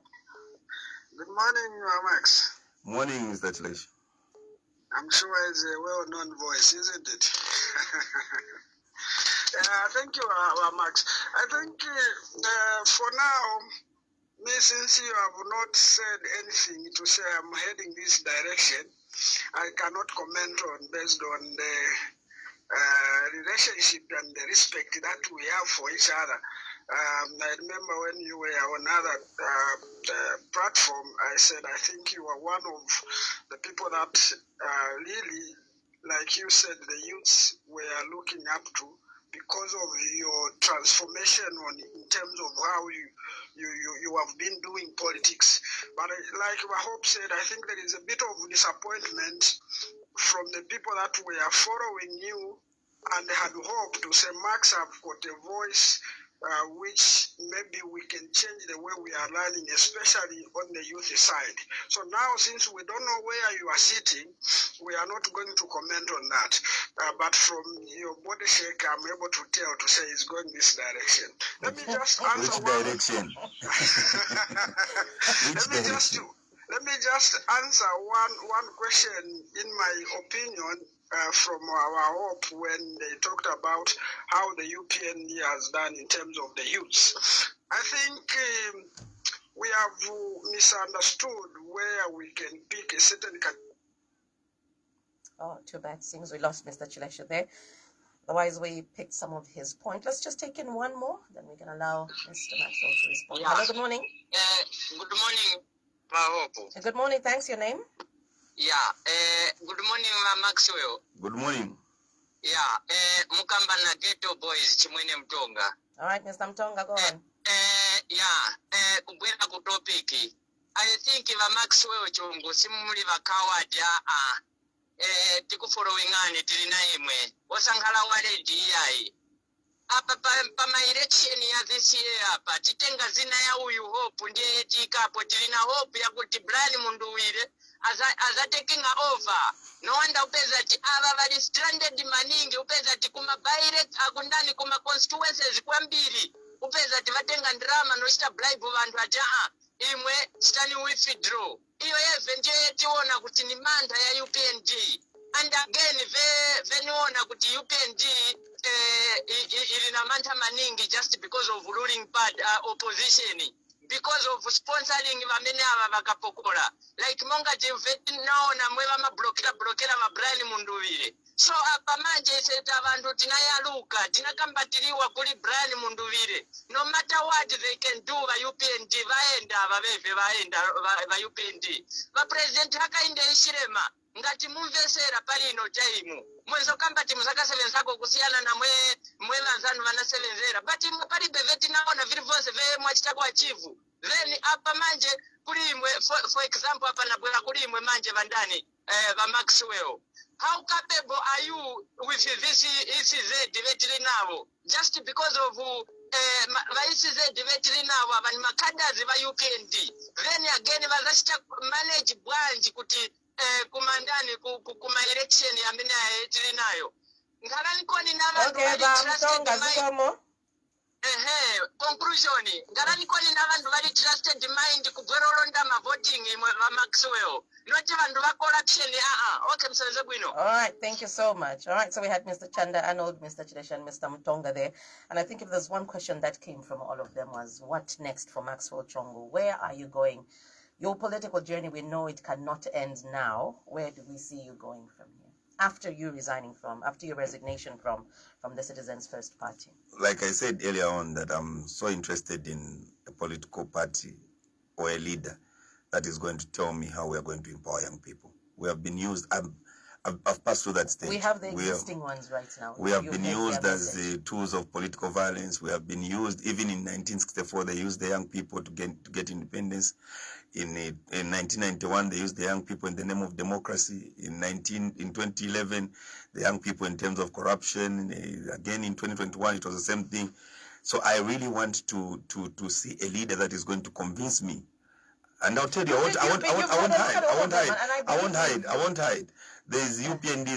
Good morning, Max. Morning, Mr. Chilesh. I'm sure it's a well-known voice, isn't it? Thank you, Max. I think for now, me, since you have not said anything to say I'm heading this direction, I cannot comment on based on the relationship and the respect that we have for each other. I remember when you were on another platform, I said I think you are one of the people that really, like you said, the youths were looking up to because of your transformation in terms of how you have been doing politics. But like Hope said, I think there is a bit of disappointment from the people that were following you and had hoped to say, Max, I've got a voice which maybe we can change the way we are learning, especially on the youth side. So now, since we don't know where you are sitting, we are not going to comment on that. But from your body shake, I'm able to tell to say it's going this direction. Let me just answer Which direction? Let me just answer one question in my opinion. From our hope when they talked about how the UPND has done in terms of the youths. I think we have misunderstood where we can pick a certain Oh, too bad. Seems we lost Mr. Chileshe there. Otherwise, we picked some of his point. Let's just take in one more, then we can allow Mr. Maxwell to respond. Yeah. Hello, good morning. Good morning, Mahopo. Good morning, thanks. Your name? Yeah. Good morning, Maxwell. Good morning. Yeah. Mukamba na Ghetto Boys Chimwene Mtonga. All right, Mr. Mtonga, go on. Yeah. Kubwera ku topic. I think Maxwell chungu simuli bakawadi tikufollowing ane tili na imwe osankhala waledi yayi apa pa election ya this year apa titenga zina ya uyu Hope ndiye tikapo tili na hope ya kuti Brian Munduwire as taking over. No wonder upeza ti aba bali stranded maningi upeza ti kuma direct akundani kuma constituencies kwambiri upeza ti vatenga ndrama no chita bribe vantu ati imwe stani withdraw iyo yeve nje tiona kuti ni mantha ya UPND and again veniona kuti UPND ili na mantha maningi just because of ruling party opposition, because of sponsoring vamene ava vakapokola like monga tiveti naona mwe vamablokera mabrani Munduwire. So apa manje seta vantu tinayaluka tinakambatiriwa kuli Brian Munduwire. No matter what they can do va UPND vaenda va UPND. Va president hakainde ishirema ngati mumvesera palino chaimu mwenzo kambati muzakasevenzako kusiyana na mwe vanzanu vanasevenzera but imwe palibe veti naona vili vonse ve mwachitako achivu. Then apa manje kulimwe for example apa nabwera kulimwe manje vandani va Maxwell. How capable are you with this ECZ vetiri navo just because of va ECZ vetiri navo avani makadazi va UPND. Then again vazachita manage bwanji kuti kumandani kuma election yamene tili nayo ngalani koni navantu conclusion ngalani koni navantu vali trusted mind kubwera olonda voting va Maxwell noti vantu va corruption okay msenze bwino. All right, thank you so much. All right, so we had Mr. Chanda Arnold, Mr. Chileshe, and Mr. Mtonga there. And I think if there's one question that came from all of them was, what next for Maxwell Chongo? Where are you going? Your political journey, we know it cannot end now. Where do we see you going from here? After you resigning after your resignation from the Citizens First Party? Like I said earlier on, that I'm so interested in a political party or a leader that is going to tell me how we are going to empower young people. We have been used, I've passed through that stage. We have the existing ones right now. We have been used as the tools of political violence. We have been used, even in 1964, they used the young people to get independence. In 1991, they used the young people in the name of democracy. In 2011, the young people in terms of corruption. Again, in 2021, it was the same thing. So I really want to see a leader that is going to convince me. And I'll tell you, I won't hide. There's UPND,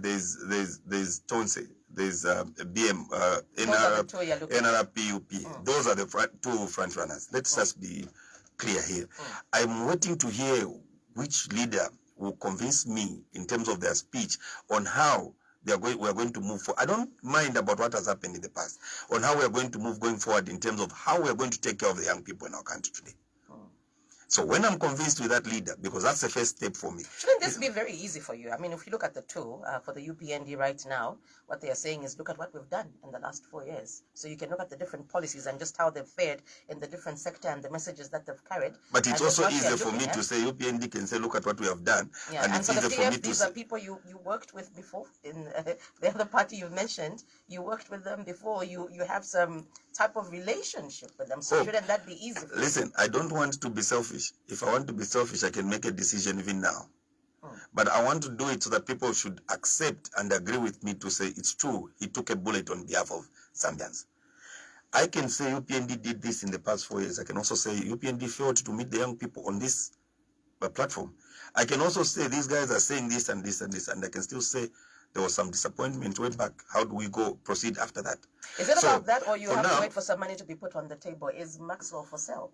there's Tonse, there's BM, NRP, UP. Those are the two front runners. Let's just be clear here. I'm waiting to hear which leader will convince me in terms of their speech on how we are going to move forward. I don't mind about what has happened in the past, on how we are going to move going forward in terms of how we are going to take care of the young people in our country today. So when I'm convinced with that leader, because that's the first step for me. Shouldn't this be very easy for you? I mean, if you look at the two, for the UPND right now, what they are saying is look at what we've done in the last 4 years. So you can look at the different policies and just how they've fared in the different sector and the messages that they've carried. But it's also easier for me to say, UPND can say, look at what we have done. Yeah, and it's for the easier for me PF, to these are people you worked with before. In the other party you mentioned, you worked with them before. You have some type of relationship with them. So shouldn't that be easy for you? Listen, I don't want to be selfish. If I want to be selfish, I can make a decision even now. But I want to do it so that people should accept and agree with me to say it's true. He took a bullet on behalf of Zambians. I can say UPND did this in the past 4 years. I can also say UPND failed to meet the young people on this platform. I can also say these guys are saying this and this and this, and I can still say there was some disappointment way back. How do we proceed after that? Is it about that, or you have to wait for some money to be put on the table? Is Maxwell for sale?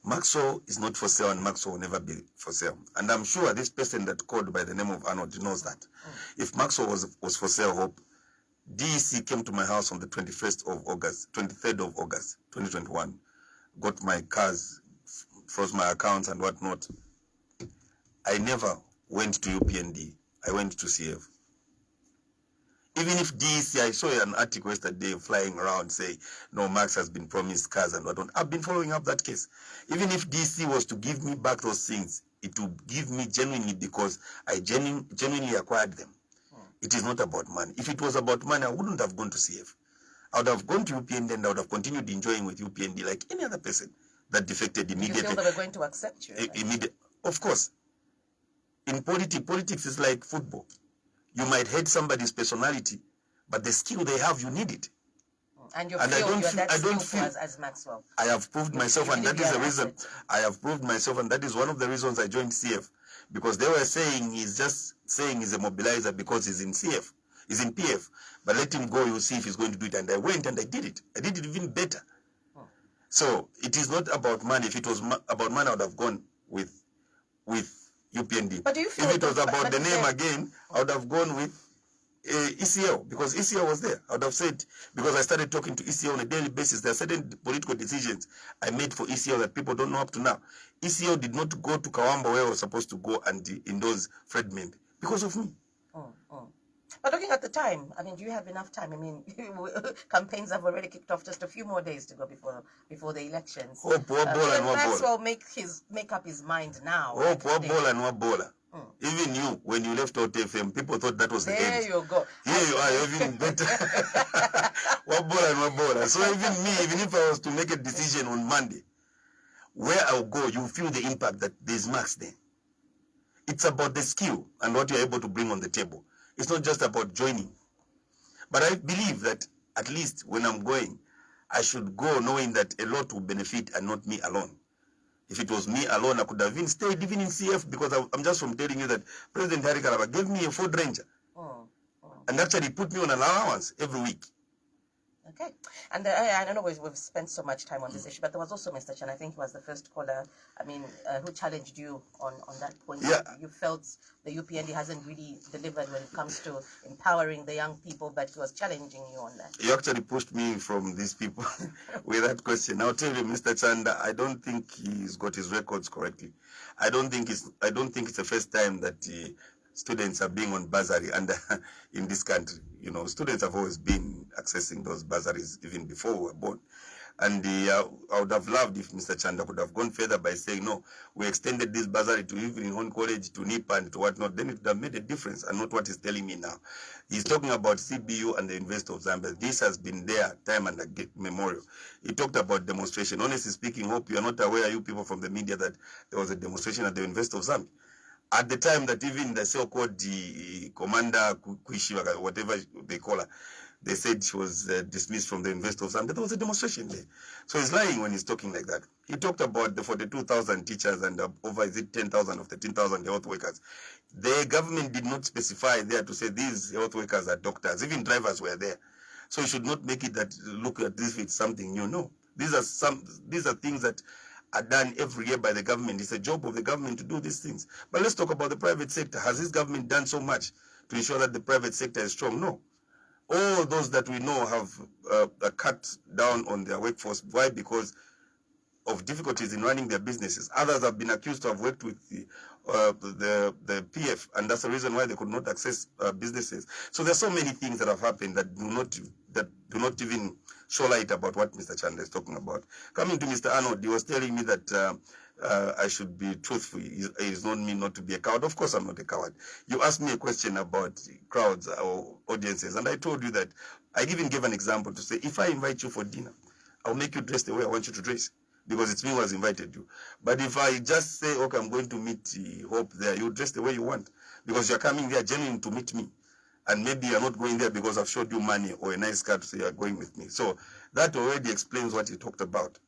Maxwell is not for sale, and Maxwell will never be for sale. And I'm sure this person that called by the name of Arnold knows that. If Maxwell was for sale, Hope, DEC came to my house on the 23rd of August, 2021, got my cars, froze my accounts and whatnot. I never went to UPND. I went to CF. Even if DEC, I saw an article yesterday flying around saying, no, Max has been promised cars and whatnot. I've been following up that case. Even if DEC was to give me back those things, it would give me genuinely because I genuinely acquired them. It is not about money. If it was about money, I wouldn't have gone to CF. I would have gone to UPND and I would have continued enjoying with UPND like any other person that defected immediately. You feel they were going to accept you? Of course. In politics is like football. You might hate somebody's personality, but the skill they have, you need it. And you feel as Maxwell. I have proved myself, and that is the reason. I have proved myself, and that is one of the reasons I joined CF. Because they were saying he's just saying he's a mobilizer because he's in CF. He's in PF. But let him go, you'll see if he's going to do it. And I went and I did it. I did it even better. So it is not about money. If it was about money, I would have gone with UPND. But do you feel if it was about the name again, I would have gone with ECL, because ECL was there. I would have said, because I started talking to ECL on a daily basis, there are certain political decisions I made for ECL that people don't know up to now. ECL did not go to Kawamba where I was supposed to go and endorse Fred Membe because of me. But looking at the time, I mean, do you have enough time? I mean, campaigns have already kicked off, just a few more days to go before the elections. Maxwell make up his mind now. Even you, when you left OTFM, people thought that was the end. There you go. Here you are, even better. So even me, even if I was to make a decision on Monday, where I'll go, you feel the impact that there's Max there. It's about the skill and what you're able to bring on the table. It's not just about joining. But I believe that at least when I'm going, I should go knowing that a lot will benefit and not me alone. If it was me alone, I could have even stayed even in CF, because I'm just from telling you that President Harry Kalaba gave me a Ford Ranger. And actually put me on an allowance every week. Okay. And I don't know we've spent so much time on this issue, but there was also Mr. Chen, I think he was the first caller, who challenged you on that point. Yeah. You felt the UPND hasn't really delivered when it comes to empowering the young people, but he was challenging you on that. You actually pushed me from these people with that question. I'll tell you, Mr. Chanda, I don't think he's got his records correctly. I don't think it's the first time that students are being on bursary and in this country. You know, students have always been accessing those bursaries even before we were born. And I would have loved if Mr. Chanda could have gone further by saying, no, we extended this bursary to even Hon College, to NIP, and to whatnot. Then it would have made a difference, and not what he's telling me now. He's talking about CBU and the University of Zambia. This has been there time and again, memorial. He talked about demonstration. Honestly speaking, hope you are not aware, you people from the media, that there was a demonstration at the University of Zambia. At the time that even the so-called Commander Kuishi, whatever they call her, they said she was dismissed from the University of Zambia. There was a demonstration there. So he's lying when he's talking like that. He talked about the 42,000 teachers and over, is it 10,000 or 13,000 health workers. The government did not specify there to say these health workers are doctors. Even drivers were there. So you should not make it that look at this with something new. No. These are things that are done every year by the government. It's a job of the government to do these things. But let's talk about the private sector. Has this government done so much to ensure that the private sector is strong? No. All those that we know have cut down on their workforce. Why? Because of difficulties in running their businesses. Others have been accused to have worked with the PF, and that's the reason why they could not access businesses. So there's so many things that have happened that do not even show light about what Mr. Chanda is talking about. Coming to Mr. Arnold, he was telling me that I should be truthful. It's not me not to be a coward. Of course, I'm not a coward. You asked me a question about crowds or audiences, and I told you that I even gave an example to say, if I invite you for dinner, I'll make you dress the way I want you to dress, because it's me who has invited you. But if I just say, okay, I'm going to meet Hope there, you dress the way you want, because you're coming there genuine to meet me. And maybe you're not going there because I've showed you money or a nice car to say you're going with me. So that already explains what he talked about.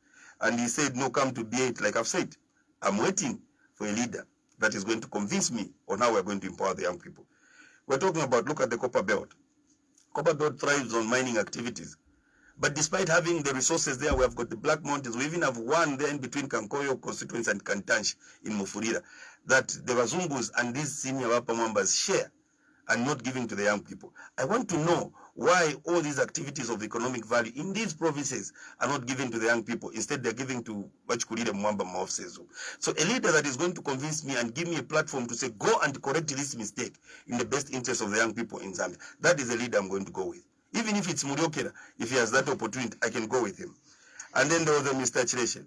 And he said, no, come to B8. Like I've said, I'm waiting for a leader that is going to convince me on how we're going to empower the young people. We're talking about, look at the Copper Belt. Copper Belt thrives on mining activities. But despite having the resources there, we have got the Black Mountains. We even have one there in between Kankoyo constituency and Kantanshi in Mufurira, that the Wazungus and these senior Wapa members share and not giving to the young people. I want to know why all these activities of economic value in these provinces are not given to the young people. Instead, they're giving to Wachikulire Mwamba Maofsezo. So a leader that is going to convince me and give me a platform to say, go and correct this mistake in the best interest of the young people in Zambia, that is a leader I'm going to go with. Even if it's Muriokera, if he has that opportunity, I can go with him. And then there was a Mr. Chireshe.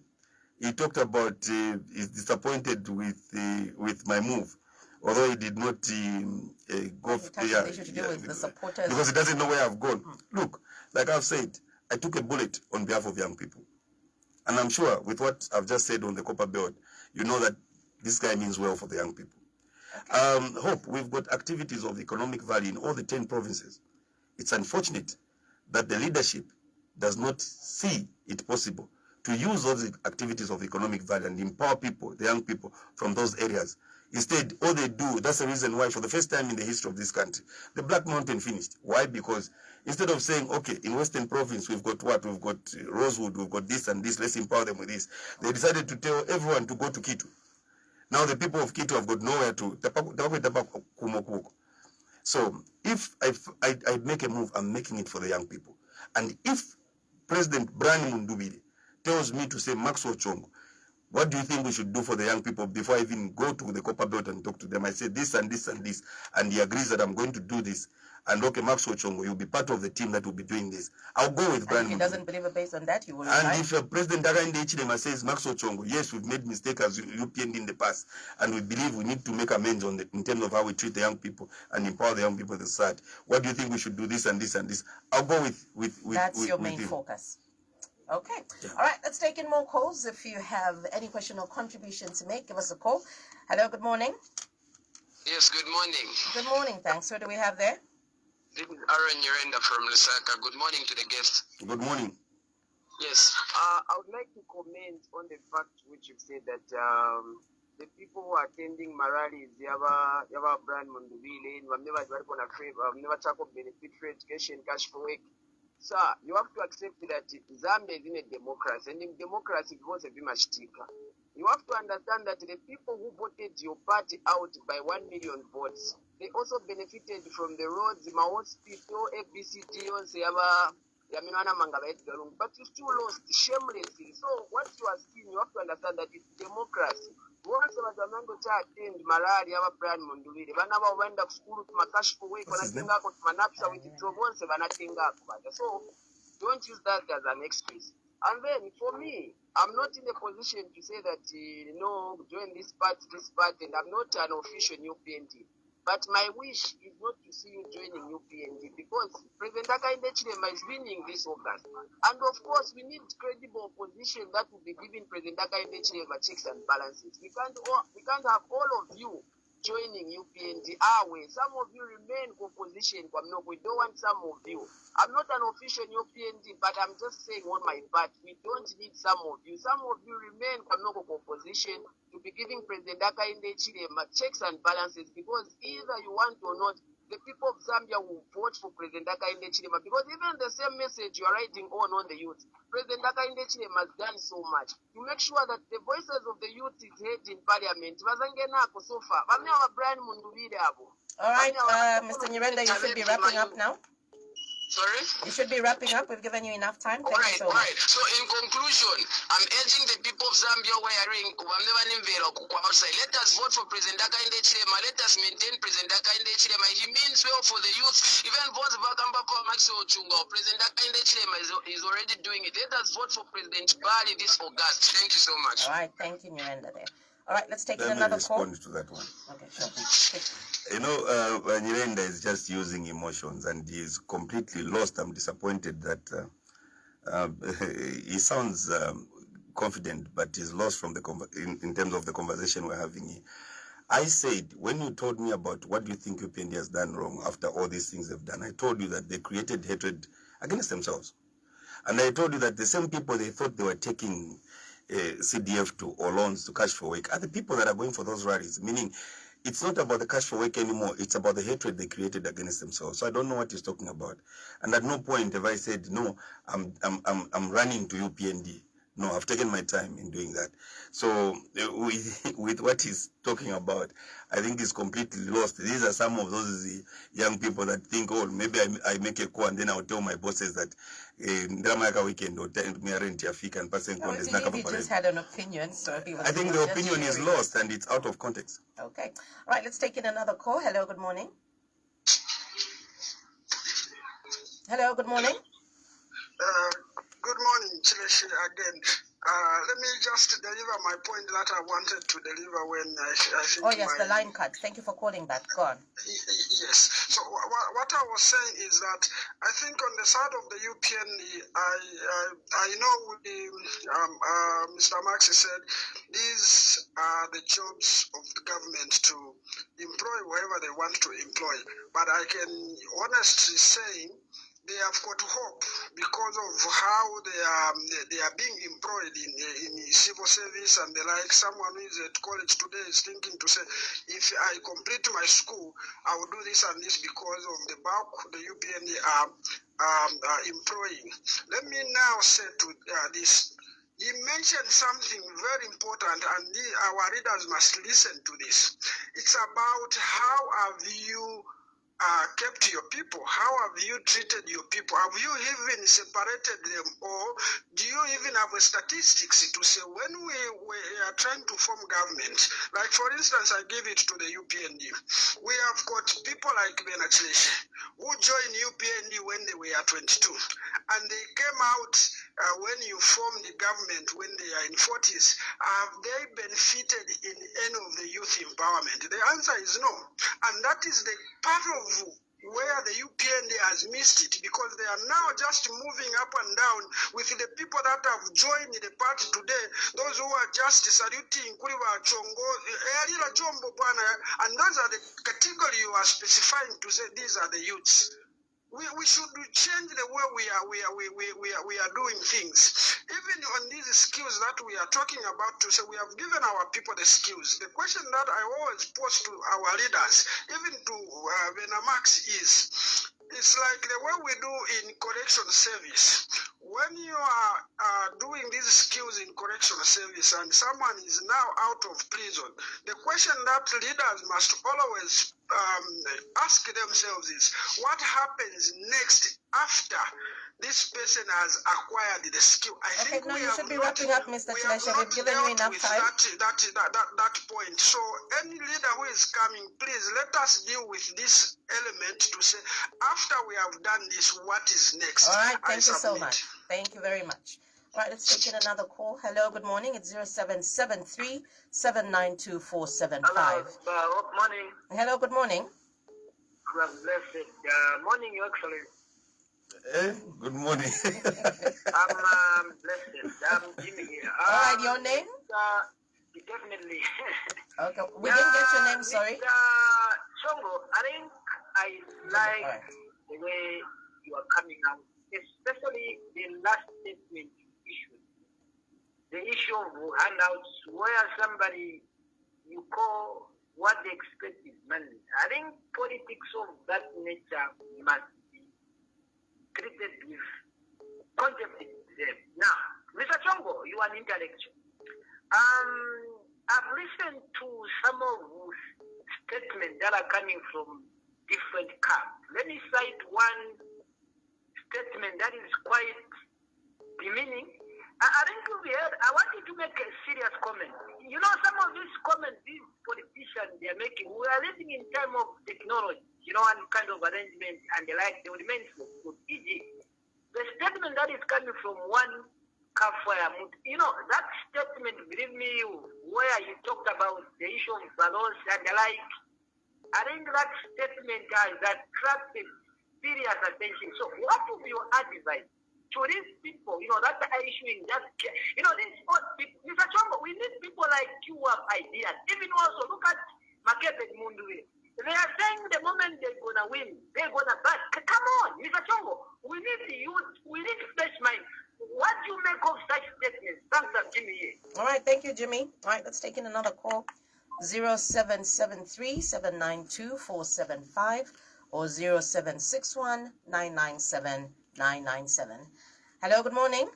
He talked about he's disappointed with my move, although he did not go with the supporters, because he doesn't know where I've gone. Look, like I've said, I took a bullet on behalf of young people. And I'm sure with what I've just said on the Copper Belt, you know that this guy means well for the young people. Okay. Hope, we've got activities of economic value in all the 10 provinces. It's unfortunate that the leadership does not see it possible to use those activities of economic value and empower people, the young people from those areas. Instead, all they do, that's the reason why for the first time in the history of this country, the Black Mountain finished. Why? Because instead of saying, okay, in Western Province, we've got what? We've got Rosewood, we've got this and this, let's empower them with this. They decided to tell everyone to go to Kitu. Now the people of Kitu have got nowhere to. So if I make a move, I'm making it for the young people. And if President Brian Mundubile tells me to say, Maxwell Chongo, what do you think we should do for the young people before I even go to the Copper Belt and talk to them? I say this and this and this, and he agrees that I'm going to do this. And okay, Maxwell Chongo, you'll be part of the team that will be doing this. I'll go with Brian. If he doesn't believe it based on that, he will. And if President Dagande Ichilema says, Maxwell Chongo, yes, we've made mistakes as UPND in the past, and we believe we need to make amends on in terms of how we treat the young people and empower the young people in the society. What do you think we should do this and this and this? I'll go with that's your main focus. Okay. Yeah. All right. Let's take in more calls. If you have any question or contribution to make, give us a call. Hello. Good morning. Yes. Good morning. Good morning. Thanks. What do we have there? This is Aaron Urenda from Lusaka. Good morning to the guest. Good morning. Yes. I would like to comment on the fact which you've said that the people who are attending Marali's Yava Brand Mundubile, who have never tackled benefit for education, cash for work. So you have to accept that Zambia is in a democracy, and in democracy, because of Vimashtika. You have to understand that the people who voted your party out by 1 million votes, they also benefited from the roads, hospital, ABCD, but you still lost shamelessly. So what you are seeing, you have to understand that it's democracy. Once I was attend Malaria, our brand Mundubile, whenever went to school to Makash for week, when I think with Manapsa with the Trovons, so don't use that as an excuse. And then for me, I'm not in a position to say that, no, join this part, and I'm not an official UPND. But my wish is not to see you joining UPND because President Hakainde Hichilema is winning this August. And of course, we need credible opposition that will be giving President Hakainde Hichilema checks and balances. We can't have all of you joining UPND our way. Some of you remain opposition. We don't want some of you. I'm not an official UPND, but I'm just saying on my part, we don't need some of you. Some of you remain opposition to be giving President Hakainde Hichilema checks and balances because either you want or not, the people of Zambia will vote for President Hakainde Hichilema because even the same message you are writing on the youth, President Hakainde Hichilema has done so much to make sure that the voices of the youth is heard in parliament. All right, Mr. Nyirenda, you should be wrapping up now. Sorry? You should be wrapping up. We've given you enough time. Thank you so much. So in conclusion, I'm urging the people of Zambia outside. Let us vote for President Hakainde Hichilema. Let us maintain President Hakainde Hichilema. He means well for the youth. Even votes for Maxwell President Hakainde Hichilema is already doing it. Let us vote for President Bali this August. Thank you so much. All right, thank you, Nyirenda there. All right, let's take Let another me call. respond to that one. Okay, sure. You know, Nyirenda is just using emotions and he is completely lost. I'm disappointed that he sounds confident, but he's lost from the in terms of the conversation we're having here. I said, when you told me about what do you think UPND has done wrong after all these things they've done, I told you that they created hatred against themselves. And I told you that the same people they thought they were taking CDF to or loans to cash for work are the people that are going for those rallies, meaning it's not about the cash for work anymore. It's about the hatred they created against themselves. So I don't know what he's talking about. And at no point have I said, no, I'm running to UPND. No, I've taken my time in doing that. So with what he's talking about, I think he's completely lost. These are some of those young people that think, oh, maybe I make a call and then I'll tell my bosses that Ndramaka weekend or me rent your fee and passing on. He just had an opinion, so he was. I think the opinion is lost and it's out of context. Okay. All right, let's take in another call. Hello, good morning. Hello, good morning. Good morning, Chileshi again. Let me just deliver my point that I wanted to deliver when I think. Oh yes, the line cut. Thank you for calling back. Go on. Yes. So what I was saying is that I think on the side of the UPND, I know Mr. Maxi said these are the jobs of the government to employ whoever they want to employ. But I can honestly say they have got hope because of how they are being employed in civil service and the like. Someone who is at college today is thinking to say, if I complete my school, I will do this and this because of the bulk the UPND are employing. Let me now say to this. He mentioned something very important, and our readers must listen to this. It's about how have you kept your people? How have you treated your people? Have you even separated them, or do you even have a statistics to say when we are trying to form government? Like for instance, I give it to the UPND. We have got people like Benachlesh who joined UPND when they were 22, and they came out when you formed the government when they are in 40s. Have they benefited in any of the youth empowerment? The answer is no, and that is the part of where the UPND has missed it, because they are now just moving up and down with the people that have joined the party today, those who are just saluting Kuriwa Chongo, and those are the category you are specifying to say these are the youths. We should change the way we are doing things. Even on these skills that we are talking about, to say we have given our people the skills. The question that I always pose to our leaders, even to Venamax, is it's like the way we do in correction service. When you are doing these skills in correction service and someone is now out of prison, the question that leaders must always ask themselves is, what happens next after this person has acquired the skill? I think no, we you should be wrapping up, Mr. Chileshi. We've given you enough time. That point. So any leader who is coming, please let us deal with this element to say, after we have done this, what is next? All right, thank you so much. Thank you very much. All right, let's take in another call. Hello, good morning. It's 0773 792 475. Hello, good morning. Hello, good morning. God bless it. Morning, Your Excellency. Good morning. I'm blessed. I'm Jimmy here. All right, your name? Definitely. Okay, we didn't get your name, sorry. Chongo, I think I like All right. the way you are coming out, especially the last statement issue. The issue of handouts where somebody you call what they expect is money. I think politics of that nature must be treated with contempt. Now, Mr. Chongo, you are an intellectual. I've listened to some of those statements that are coming from different camps. Let me cite one statement that is quite demeaning. I think I wanted to make a serious comment. You know, some of these comments, these politicians, they are making, we are living in time of technology, you know, and kind of arrangement and the like, they will remain for e.g. The statement that is coming from one you know, that statement, believe me, where you talked about the issue of balance and the like, I think that statement has attracted serious attention. So what would your advice to these people, you know, that are issuing that, you know, these Mr. Chongo, we need people like you who have ideas. Even also, look at Makebe Mundwe. They are saying the moment they're going to win, they're going to back. Come on, Mr. Chongo, we need the youth, we need fresh minds. What do you make of such statements? Thanks, Jimmy. All right, thank you, Jimmy. All right, let's take in another call. 0773 792 475 or 0761 997 997. Hello, good morning.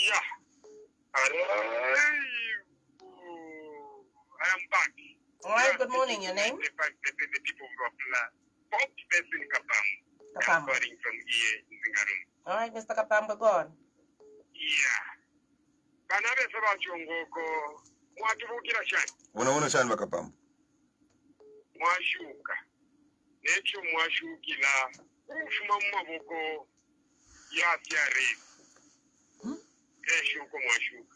Yeah. I am back. All right, good morning. Your name? The people of Kapam. Kapam. Calling from here in Zingarum. All right, Mr. Kapam, go on. Yeah. Kanabe Sabachongoko, Mwatubukira Shan, Unaona shani bakapamba. Mwashuka. Necho Mwashukila, Ufuma Mwaboko, Yasiare, Eshuko Mwashuka.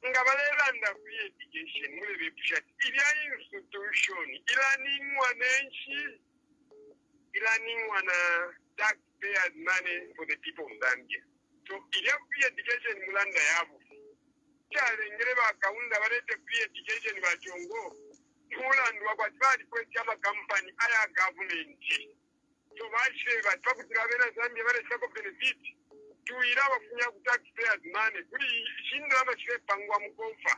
Ngabalelanda free education, mule bipushat. Ilia institution, ilaning wanenshi, ilaning wana taxpayers money for the people of Zambia. So, ilia free education mulanda yabu. Challenge ba kaunda balete free education ba Chongo. Mulandu wakwatibali kweti ama company aya government. So, bashe batwakutira bena Zambia bale sako benefit. Tuira bafunya ku taxpayers money. Kuri shinda amachire pangwa mukofa.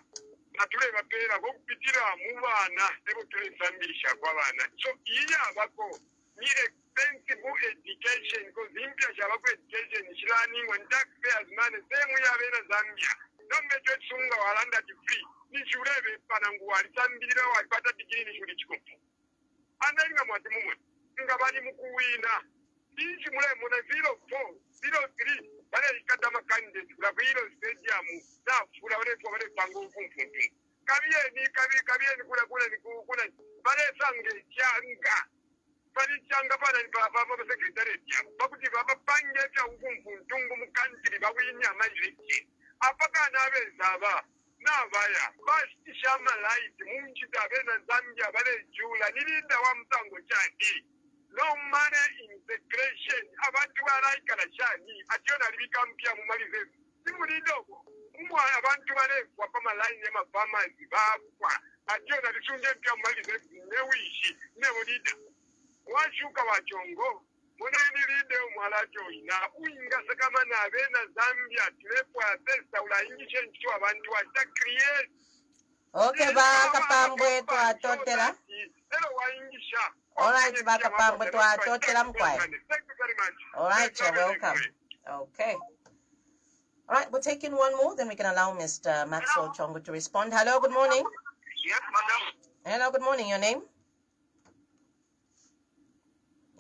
Natule bapera ko kupitira mu bana ebo tule Zambia kwa bana. So, iya bako ni expensive education because Zambia shabako education is learning when taxpayers money same ya bena Zambia. Don't make it sunga walanda free. Ni shurebe panangu walisambira walipata digiri ni shuri chikofu. Anainga mwatimumu. Ngabani mukuwina. Inchi mule muna 04, 03. Bale ikatama candidate. Kula stadium. Na fula wale kwa wale pangu kumfungu. Kabiye ni kula. Bale sange changa. Bale changa pana ni baba secretary. Bakuti baba pange cha ukumfungu mukantiri bawini amajiki. Apaka nabe zaba. Nabaya. Basi shama light. Munchi tabe na Zambia bale jula. Nilinda wa mtango chandi. No money integration. Abantu baraikala chani. Ationa libika mpia mumalize. Simulidogo. Abantu bale kwa pama line ya mapama zibakwa. Ationa lisunje mpia mumalize. Newishi. Newolida. Washuka wa Chongo. Mweneni lide umwalajo ina. Uinga sakama na abena Zambia. Tilepo ya testa ula ingishe nchiwa abantu wa create. Okay, Bakapambwe to atotela. Hello wa ingisha. All right, Bakapambwe to atotela mkwai. Thank you very much. All right, you're welcome. Okay. All right, we're taking one more, then we can allow Mr. Maxwell Chongo to respond. Hello, good morning. Yes, madam. Hello, good morning. Your name?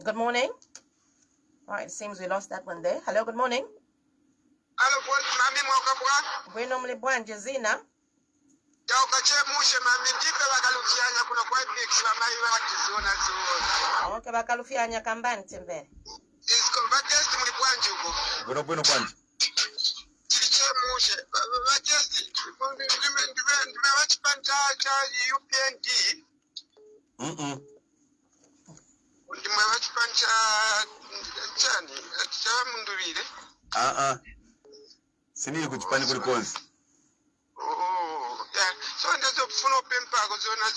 Good morning. All right, it seems we lost that one there. Hello, good morning. Hello, boss, mami mwakabwa. Bueno mlibwanje zina. Ya ukache mushe mami ndipe bakalukianya kuna kwa fix la mai wakizona zona. Okay, bakalufyanya kambani tembere. Is converted mulibwanje uko. Bueno kwanje. Just ndivachipanda UPND ndimwe vachipanda chani chavamunduvire sinili kuchipani kulikonse. So ndazofuna upempako zona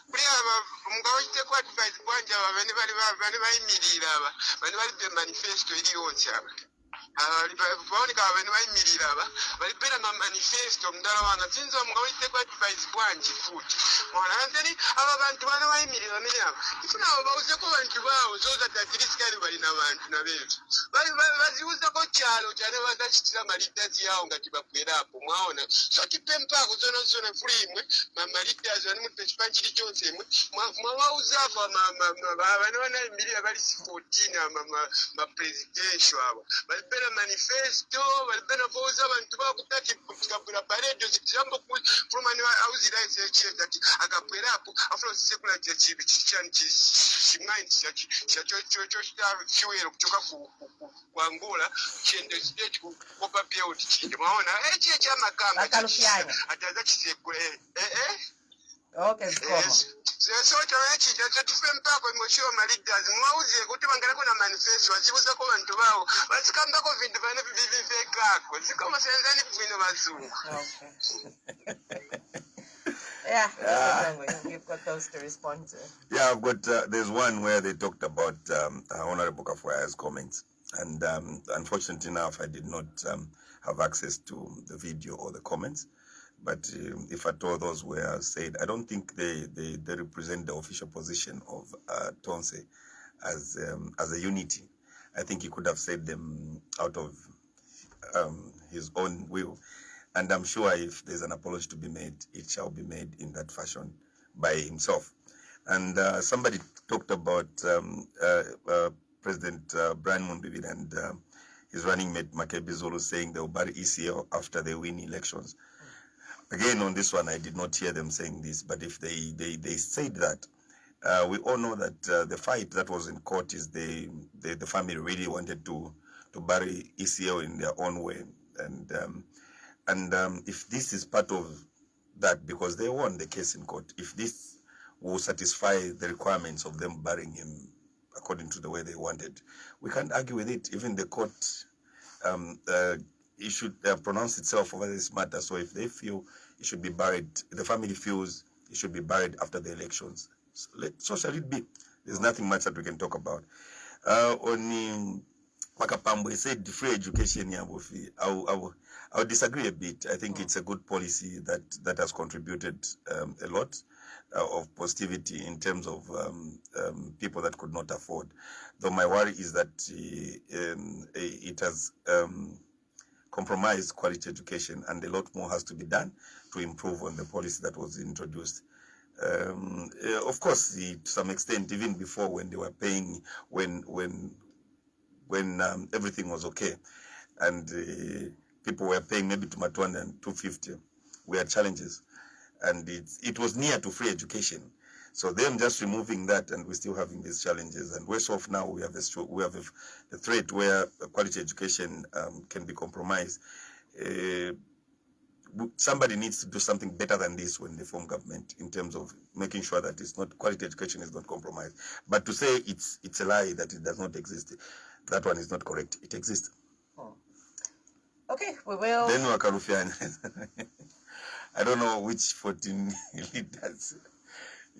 kuli ava mungaoite ku advise bwanje ava vane vayimirira ava vane valibe manifesto iliyonse ava vaoneka ava vane vayimirira ava valipera mamanifesto mdala wanga sinzo mungaoite ku advise bwanje futi mwana anzeni ava vantu vane vayimirira vamene ava ifuna avo vauzeko vantu vavo so that at least kali vali na vantu navezo vaziuzeko chalo chane vazachitira malidazi yawo ngati vabwerapo mwaona so tipempako zona fulimwe mamalidazi vane muti pechipani chili chonse imwe mwawauzako vane vanayimirira vali 14 mapresidential avo valipera manifesto valipera vouza vantu vavo kutati tikabwera paredio zitambo fulumani auziraisechie that akabwerapo afuna kusekula chani chimwaini chiwero kuchoka ku Angola chiende state kukopa build chinde mwaona chiye chamakamba ataza chisekule Okay, so chawechija tifempako imoshiwa maleaders mwauze kuti vangarako na manifesto vachiuzako vantu vavo vachikambako vintu vane vivivekako zikomasenzani bwino vazungu. Yeah, you've got those to respond to. Yeah, I've got, there's one where they talked about Honorable Kafuaya's comments. And unfortunately enough, I did not have access to the video or the comments. But if at all those were said, I don't think they represent the official position of Tonse as a unity. I think he could have said them out of his own will. And I'm sure if there's an apology to be made, it shall be made in that fashion by himself. And somebody talked about President Brian Mundubile and his running mate Makebi Zulu saying they'll bury ECL after they win elections. Again, on this one, I did not hear them saying this, but if they said that, we all know that the fight that was in court is the family really wanted to bury ECL in their own way. And if this is part of that, because they won the case in court, if this will satisfy the requirements of them burying him according to the way they wanted, we can't argue with it. Even the court, it should pronounce itself over this matter. So if they feel it should be buried, the family feels it should be buried after the elections, so shall it be. There's nothing much that we can talk about. On Makapambo, he said free education. I would disagree a bit. I think it's a good policy that has contributed a lot of positivity in terms of people that could not afford. Though my worry is that it has compromised quality education, and a lot more has to be done to improve on the policy that was introduced. Of course, to some extent, even before when they were paying, when everything was okay, and people were paying maybe to Matwana and 250, we had challenges, and it was near to free education. So them just removing that, and we're still having these challenges. And worse off now, we have a threat where quality education can be compromised. Somebody needs to do something better than this when they form government, in terms of making sure that it's not, quality education is not compromised. But to say it's a lie that it does not exist, that one is not correct. It exists. Okay, we will. Then Wakarufian. I don't know which 14 leaders.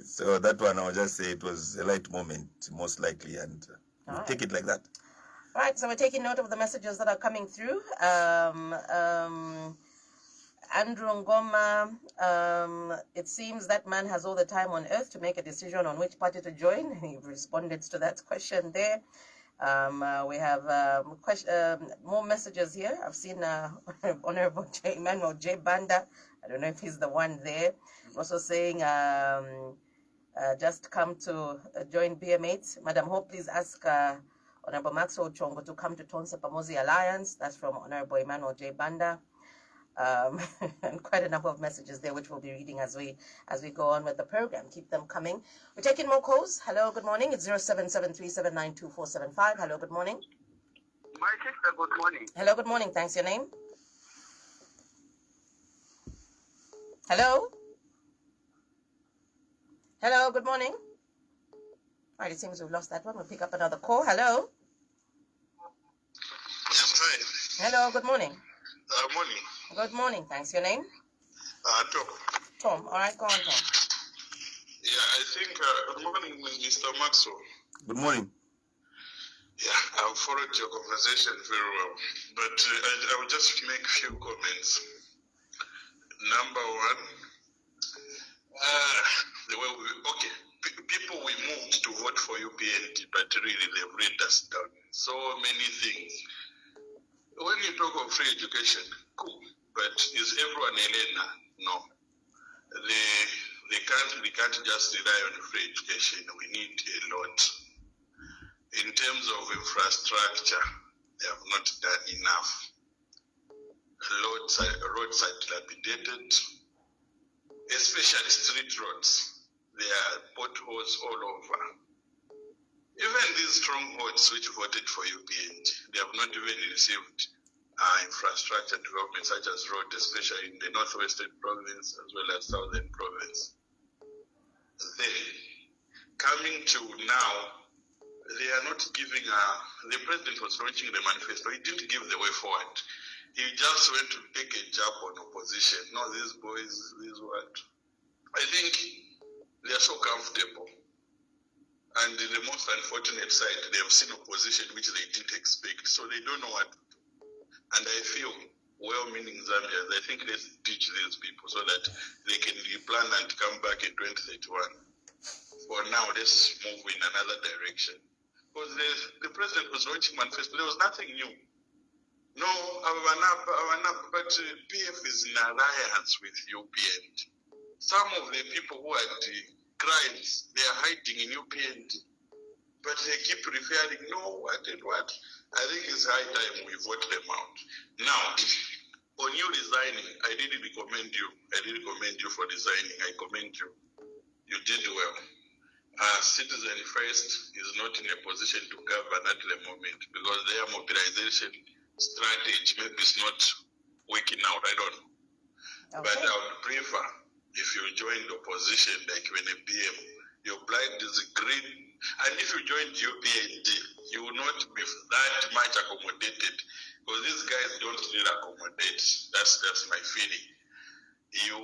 So that one, I'll just say it was a light moment, most likely, and we'll take it like that. All right, so we're taking note of the messages that are coming through. Andrew Ngoma, it seems that man has all the time on earth to make a decision on which party to join. You've responded to that question there. We have more messages here. I've seen Honorable Emmanuel J. Banda. I don't know if he's the one there. Also saying, just come to join BMH. Madam Hope, please ask Honorable Maxwell Chongo to come to Tonse Pamosi Alliance. That's from Honorable Emmanuel J. Banda. And quite a number of messages there, which we'll be reading as we go on with the program. Keep them coming. We're taking more calls. Hello, good morning. It's 0773792475. Hello, good morning. My sister, good morning. Hello, good morning. Thanks. Your name? Hello? Hello, good morning. All right, it seems we've lost that one. We'll pick up another call. Hello? Yes, hi. Hello, good morning. Morning. Good morning, thanks. Your name? Tom. Tom. All right, go on, Tom. Yeah, I think, good morning, Mr. Maxwell. Good morning. Yeah, I've followed your conversation very well, but I will just make a few comments. Number one, people we moved to vote for UPND, but really they've let us down. So many things. When you talk of free education, cool, but is everyone Elena? No. We can't just rely on free education. We need a lot. In terms of infrastructure, they have not done enough. Roads are dilapidated, especially street roads. There are potholes all over. Even these strongholds which voted for UPND, they have not even received infrastructure development such as road, especially in the northwestern province as well as southern province. Then, coming to now, they are not giving the president was launching the manifesto. He didn't give the way forward. He just went to take a jab on opposition. No, these boys, this what? I think they are so comfortable. And the most unfortunate side, they have seen opposition which they didn't expect. So they don't know what to do. And I feel well-meaning Zambians, I think let's teach these people so that they can replan and come back in 2031. For now, let's move in another direction. Because the president was launching manifesto, there was nothing new. No, but PF is in alliance with UPND. Some of the people who had the crimes, they are hiding in UPND. But they keep referring, no, what and what. I think it's high time we vote them out. Now, on you resigning, I really commend you. I really commend you for resigning. I commend you. You did well. Citizen First is not in a position to govern at the moment because their mobilization strategy maybe is not working out. I don't know. Okay. But I would prefer if you join the opposition like when a PM, your blind is green. And if you join UPND, you will not be that much accommodated because these guys don't really accommodate. That's my feeling. You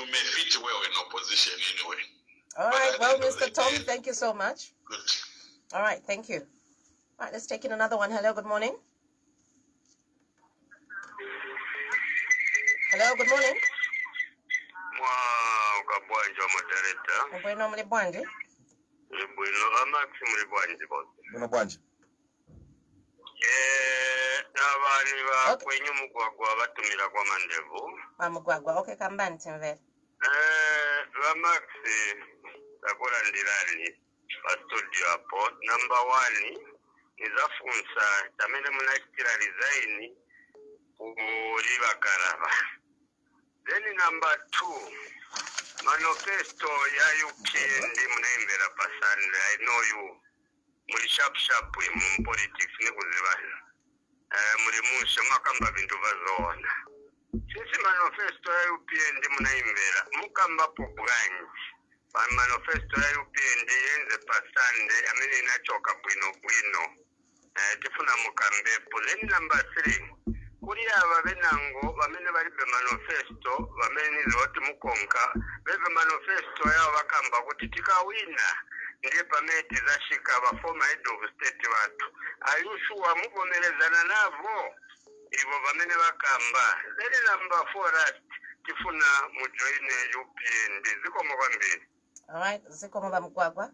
may fit well in opposition anyway. All right, well, Mr. Tom, thank you so much. Good. All right, thank you. All right, let's take in another one. Hello, good morning. Hello, good morning. Bueno, muli bwanji. Bueno, bwanji. Abani bakwenye mugwagwa batumira kwa mandevu. Mugwagwa, okay, kambani timve. Bamaxi takola ndirani studio hapo. Number 1 nizafunsa tamene munachitira resign uri bakaraba. Then number 2 manifesto ya UPND munaimbera pasande. I know you muri sharp in politics nikuzibana. Muri mushe makamba bintu bazona. Sisi manifesto ya UPND munaimbera mukamba pobwanyi. Manifesto ya UPND yenze pasande amene inachoka bwino. Tifuna mukambepo. Then number 3 kuri aba benango bamene bari be manifesto bamene zoti mukonka bebe manifesto ya bakamba kuti tikawina ndiye pameti zashika ba former head of state watu ayushuwa mubonerezana navo ibo bamene bakamba. Then number 4 tifuna mujoine UPND zikomo kwambiri. All right, zikomo bamugwagwa.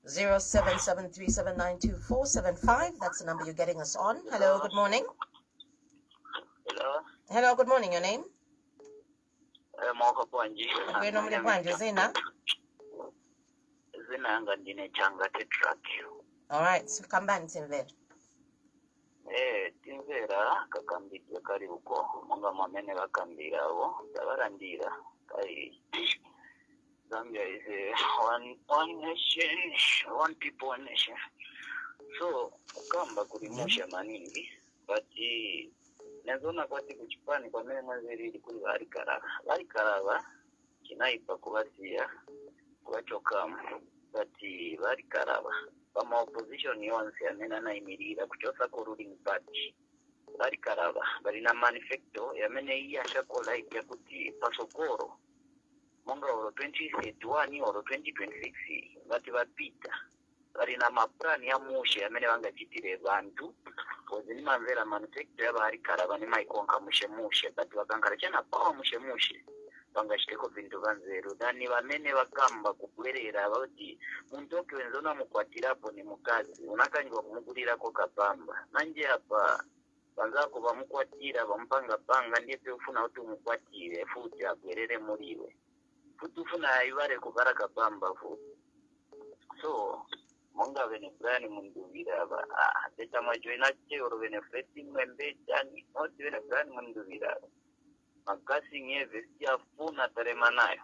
0773792475. That's the number you're getting us on. Hello, good morning. Hello. Hello, good morning. Your name? Mwaka Bwanji. We're normally Bwanji. Zina? Zina anga ndine changa tetrak. All right, so come back Timvera. Timvera kakambidwe kali uko. Munga mwamene bakambira abo. Zabarandira. Kali. Zambia is one nation, one people, one nation. So, kamba kulimusha maningi. But Nezona kwati kuchipani kwa mene mwanziri ilikuli varikarava kinaipa kuvasia kuvachokamu bati varikarava pama opposition yonse amene anayimirira kuchosa ku ruling party varikarava valina manifesto yamene iya ashakola ipya kuti pasokoro monga oro 2031 oro 2026 vati vapita valina mapurani ya mushe amene vangachitire vantu kozi nimamvera manifesto yavarikarava nimaikonka mushe bati vakangala chana pawa mushe vangachiteko vintu vanzeru dani vamene vakamba kubwerera vati muntu okiwenzona mukwatirapo ni mukazi unakanyiwa kumukulirako kapamba manje apa vanzako vamukwatira vamupanga ndiye peufuna kuti umukwatire futi abwerere muriwe futi ufuna aivare kuvara kapamba futi so monga vene Brian Munduvira deta majoina chero vene Freti Mwembe chani noti vene Brian Munduvira makasi ngeve siafuna taremanayo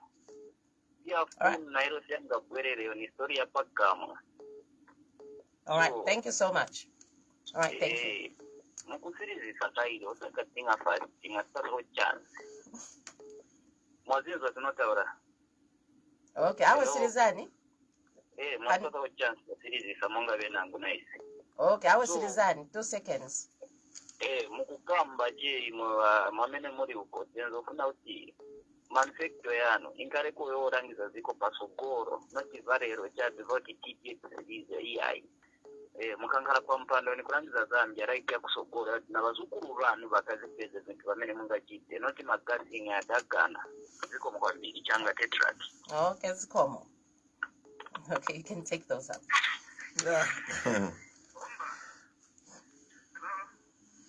siafuna ilo sianga bwerere ni story ya pakama. All right, thank you so much. All right, thank you. Mukusirizi sakairo sakatinga fari tinga saro chance mwazinzo tunotaura. Okay, awasirizani mwasoro chance kusirizi samonga venangu naisi. Okay, awasirizani 2 seconds. Mukukamba je mwamene muri uko tenzo funa uti manifesto yano inkareko yorangiza ziko pasogoro noti varero chati voti titi kusirizi iyai mukangala kwa mpando ni kurangiza Zambia right ya kusogora na bazukuru vanhu vakazipedza vintu vamene mungachite noti magasi nyadagana ziko mkwambiri changa tetrad. Okay, zikomo. Okay, you can take those up.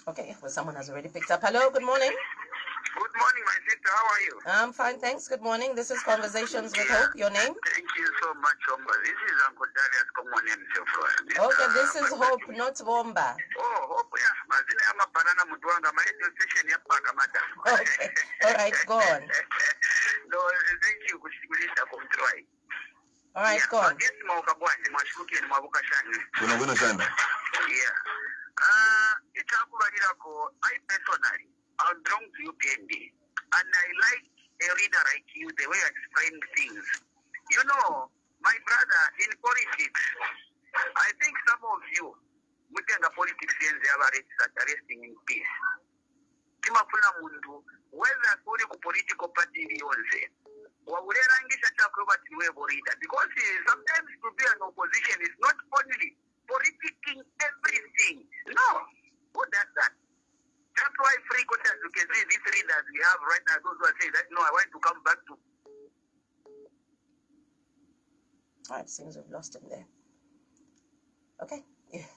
Okay, well, someone has already picked up. Hello, good morning. Good morning, my sister. How are you? I'm fine, thanks. Good morning. This is Conversations with Hope. Your name? Thank you so much, Omba. This is Uncle Darius Komone Msefro. Okay, this is Hope, not Bomba. Oh, Hope, yeah. Mazine ama banana mudwanga. My radio station ya paka madam. Okay, all right, go on. No, thank you. Kushikulisha kumtrai. All right, go on. Yes, mawakabwani. Mwashuki ni mwabuka shani. Kuna shani. Yeah. Itakubalirako, I personally, I belong to UPND, and I like a reader like you, the way I explain things. You know, my brother, in politics, I think some of you, mutenga politics yenze abaresting in peace. Timafuna mundu, whether kuri ku political party yonze, waulerangisha chakwe bati wewe reader, because sometimes to be an opposition is not only politicking everything. No, who does that? That's why frequently, as you can see, these readers we have right now, those who are saying that, no, I want to come back to. All right, seems we've lost him there. Okay,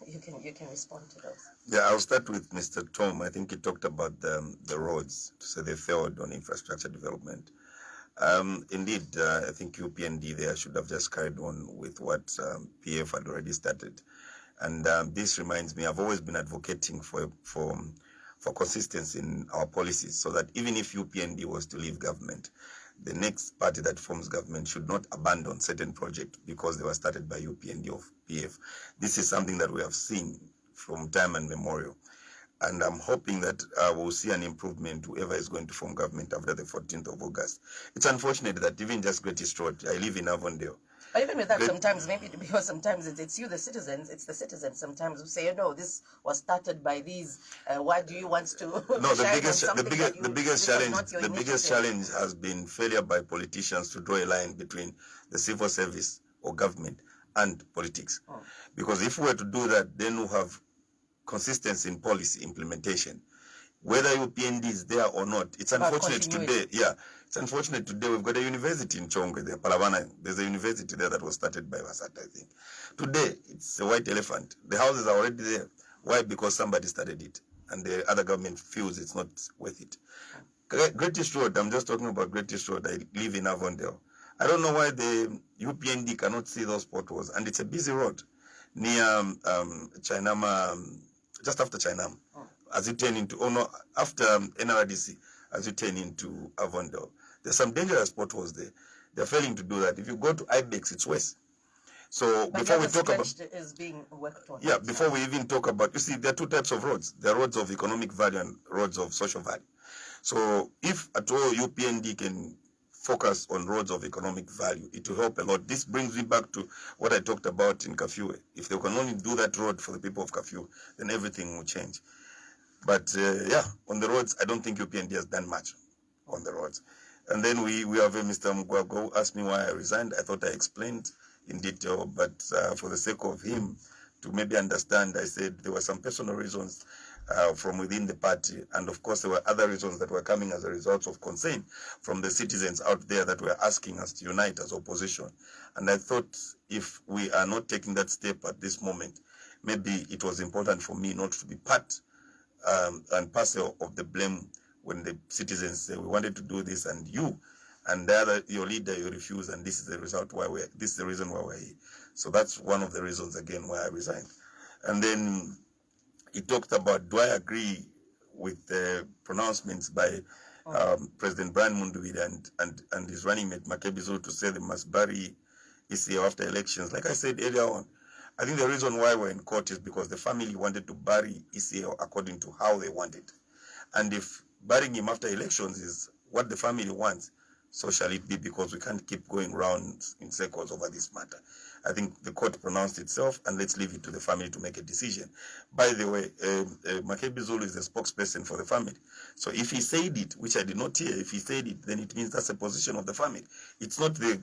you can respond to those. Yeah, I'll start with Mr. Tom. I think he talked about the roads, so they failed on infrastructure development. Indeed, I think UPND there should have just carried on with what PF had already started. And this reminds me, I've always been advocating for consistency in our policies, so that even if UPND was to leave government, the next party that forms government should not abandon certain projects because they were started by UPND or PF. This is something that we have seen from time immemorial. And I'm hoping that we'll see an improvement, whoever is going to form government after the 14th of August. It's unfortunate that even just Great Road, I live in Avondale. But even with that, sometimes, maybe because sometimes it's you, the citizens, it's the citizens sometimes who say, no, this was started by these, why do you want to No, the biggest challenge has been failure by politicians to draw a line between the civil service or government and politics. Oh. Because if we were to do that, then we'll have consistency in policy implementation. Whether UPND is there or not, it's unfortunate today. Yeah, it's unfortunate today. We've got a university in Chongwe, there, Palavana. There's a university there that was started by Vasat, I think. Today, it's a white elephant. The houses are already there. Why? Because somebody started it, and the other government feels it's not worth it. Greatest Road, I'm just talking about Greatest Road. I live in Avondale. I don't know why the UPND cannot see those potholes, and it's a busy road near Chainama, just after Chainama. As you turn into, after NRDC, as you turn into Avondale. There's some dangerous potholes there. They're failing to do that. If you go to Ibex, it's worse. So But before we the talk about, stretch is being worked on. yeah, before we even talk about, you see, there are two types of roads. There are roads of economic value and roads of social value. So if at all UPND can focus on roads of economic value, it will help a lot. This brings me back to what I talked about in Kafue. If they can only do that road for the people of Kafue, then everything will change. But yeah, on the roads, I don't think UPND has done much on the roads. And then we have Mr. Mugwago who asked me why I resigned. I thought I explained in detail, but for the sake of him to maybe understand, I said there were some personal reasons from within the party, and of course there were other reasons that were coming as a result of concern from the citizens out there that were asking us to unite as opposition. And I thought if we are not taking that step at this moment, maybe it was important for me not to be part and parcel of the blame when the citizens say we wanted to do this and you and the other, your leader, you refuse, and this is the result why this is the reason why we're here. So that's one of the reasons again why I resigned. And then he talked about, do I agree with the pronouncements by President Brian Munduwire and his running mate Makebi Zulu to say they must bury ECO after elections. Like I said earlier on, I think the reason why we're in court is because the family wanted to bury ECO according to how they wanted. And if burying him after elections is what the family wants, so shall it be, because we can't keep going round in circles over this matter. I think the court pronounced itself, and let's leave it to the family to make a decision. By the way, Makebi Zulu is the spokesperson for the family. So if he said it, which I did not hear, if he said it, then it means that's a position of the family. It's not the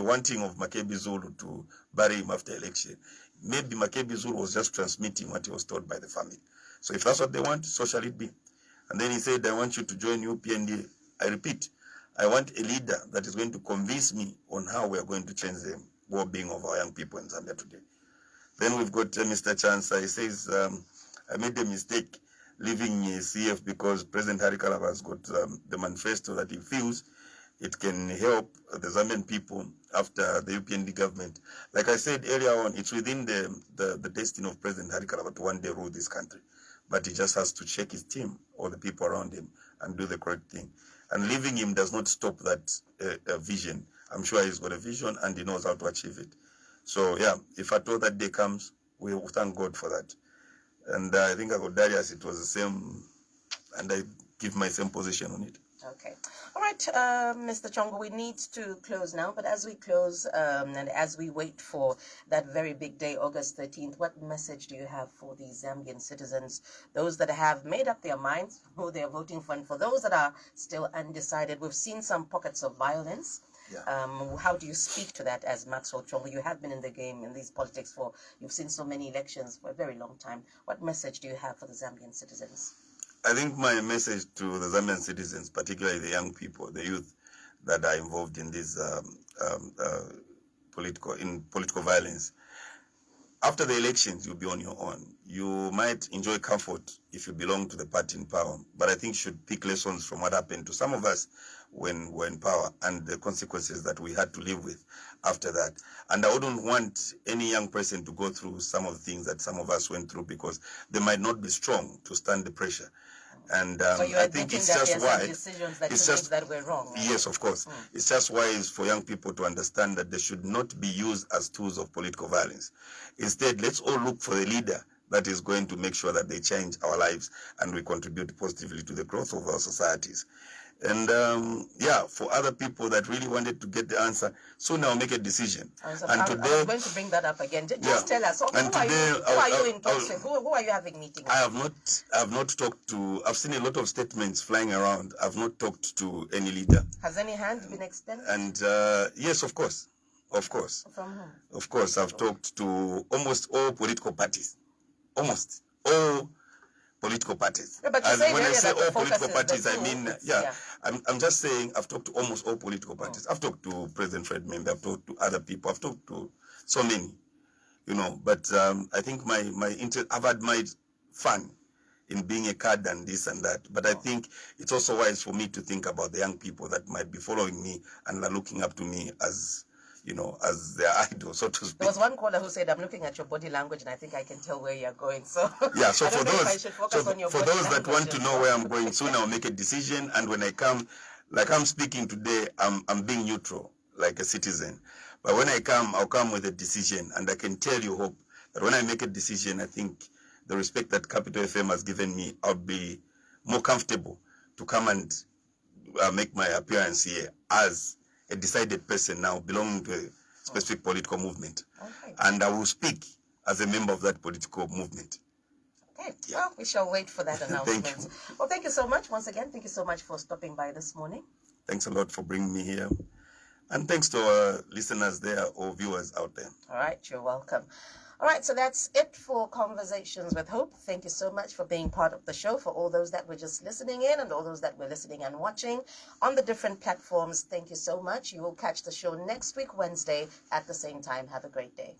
wanting of Makebi Zulu to bury him after election. Maybe Makebi Zulu was just transmitting what he was told by the family. So if that's what they want, so shall it be. And then he said, I want you to join UPND. I repeat, I want a leader that is going to convince me on how we are going to change the well-being of our young people in Zambia today. Then we've got Mr. Tonse. He says, I made a mistake leaving CF because President Hari Kalaba has got the manifesto that he feels it can help the Zambian people after the UPND government. Like I said earlier on, it's within the destiny of President Hari Kalaba to one day rule this country. But he just has to check his team or the people around him and do the correct thing. And leaving him does not stop that vision. I'm sure he's got a vision and he knows how to achieve it. So yeah, if at all that day comes, we will thank God for that. And I think I got Darius, it was the same, and I give my same position on it. Okay. All right, Mr. Chongo, we need to close now, but as we close and as we wait for that very big day, August 13th, what message do you have for the Zambian citizens, those that have made up their minds who they're voting for, and for those that are still undecided? We've seen some pockets of violence. Yeah. How do you speak to that as Maxwell Chongo? You have been in the game, in these politics you've seen so many elections for a very long time. What message do you have for the Zambian citizens? I think my message to the Zambian citizens, particularly the young people, the youth that are involved in this political violence, after the elections, you'll be on your own. You might enjoy comfort if you belong to the party in power, but I think you should pick lessons from what happened to some of us when we're in power and the consequences that we had to live with after that. And I wouldn't want any young person to go through some of the things that some of us went through, because they might not be strong to stand the pressure. And so I think it's just why decisions that it's just that were wrong. Right? Yes, of course. It's just wise for young people to understand that they should not be used as tools of political violence. Instead, let's all look for a leader that is going to make sure that they change our lives and we contribute positively to the growth of our societies. And yeah, for other people that really wanted to get the answer, soon I'll make a decision. I'm going to bring that up again. Just tell us, who are you in talks with? Who are you having meetings with? I have not talked to, I've seen a lot of statements flying around. I've not talked to any leader. Has any hand been extended? And yes, of course. Of course. From whom? Of course, I've talked to almost all political parties. Almost all political parties. Yeah, but when I say all political parties, I mean, I'm just saying I've talked to almost all political parties. I've talked to President Fred Membe, I've talked to other people, I've talked to so many, you know, but I think I've had my fun in being a card and this and that, but I think it's also wise for me to think about the young people that might be following me and are looking up to me as, you know, as their idol, so to speak. There was one caller who said, I'm looking at your body language and I think I can tell where you're going. So yeah, so for those that want to know where I'm going, soon I'll make a decision. And when I come, like I'm speaking today, I'm being neutral, like a citizen. But when I come, I'll come with a decision, and I can tell you, Hope, that when I make a decision, I think the respect that Capital FM has given me, I'll be more comfortable to come and make my appearance here as a decided person now belonging to a specific political movement. Okay. And I will speak as a member of that political movement. Okay, Yeah. well, we shall wait for that announcement. Thank you. Well, thank you so much. Once again, thank you so much for stopping by this morning. Thanks a lot for bringing me here. And thanks to our listeners there or viewers out there. All right, you're welcome. All right, so that's it for Conversations with Hope. Thank you so much for being part of the show, for all those that were just listening in and all those that were listening and watching on the different platforms. Thank you so much. You will catch the show next week, Wednesday, at the same time. Have a great day.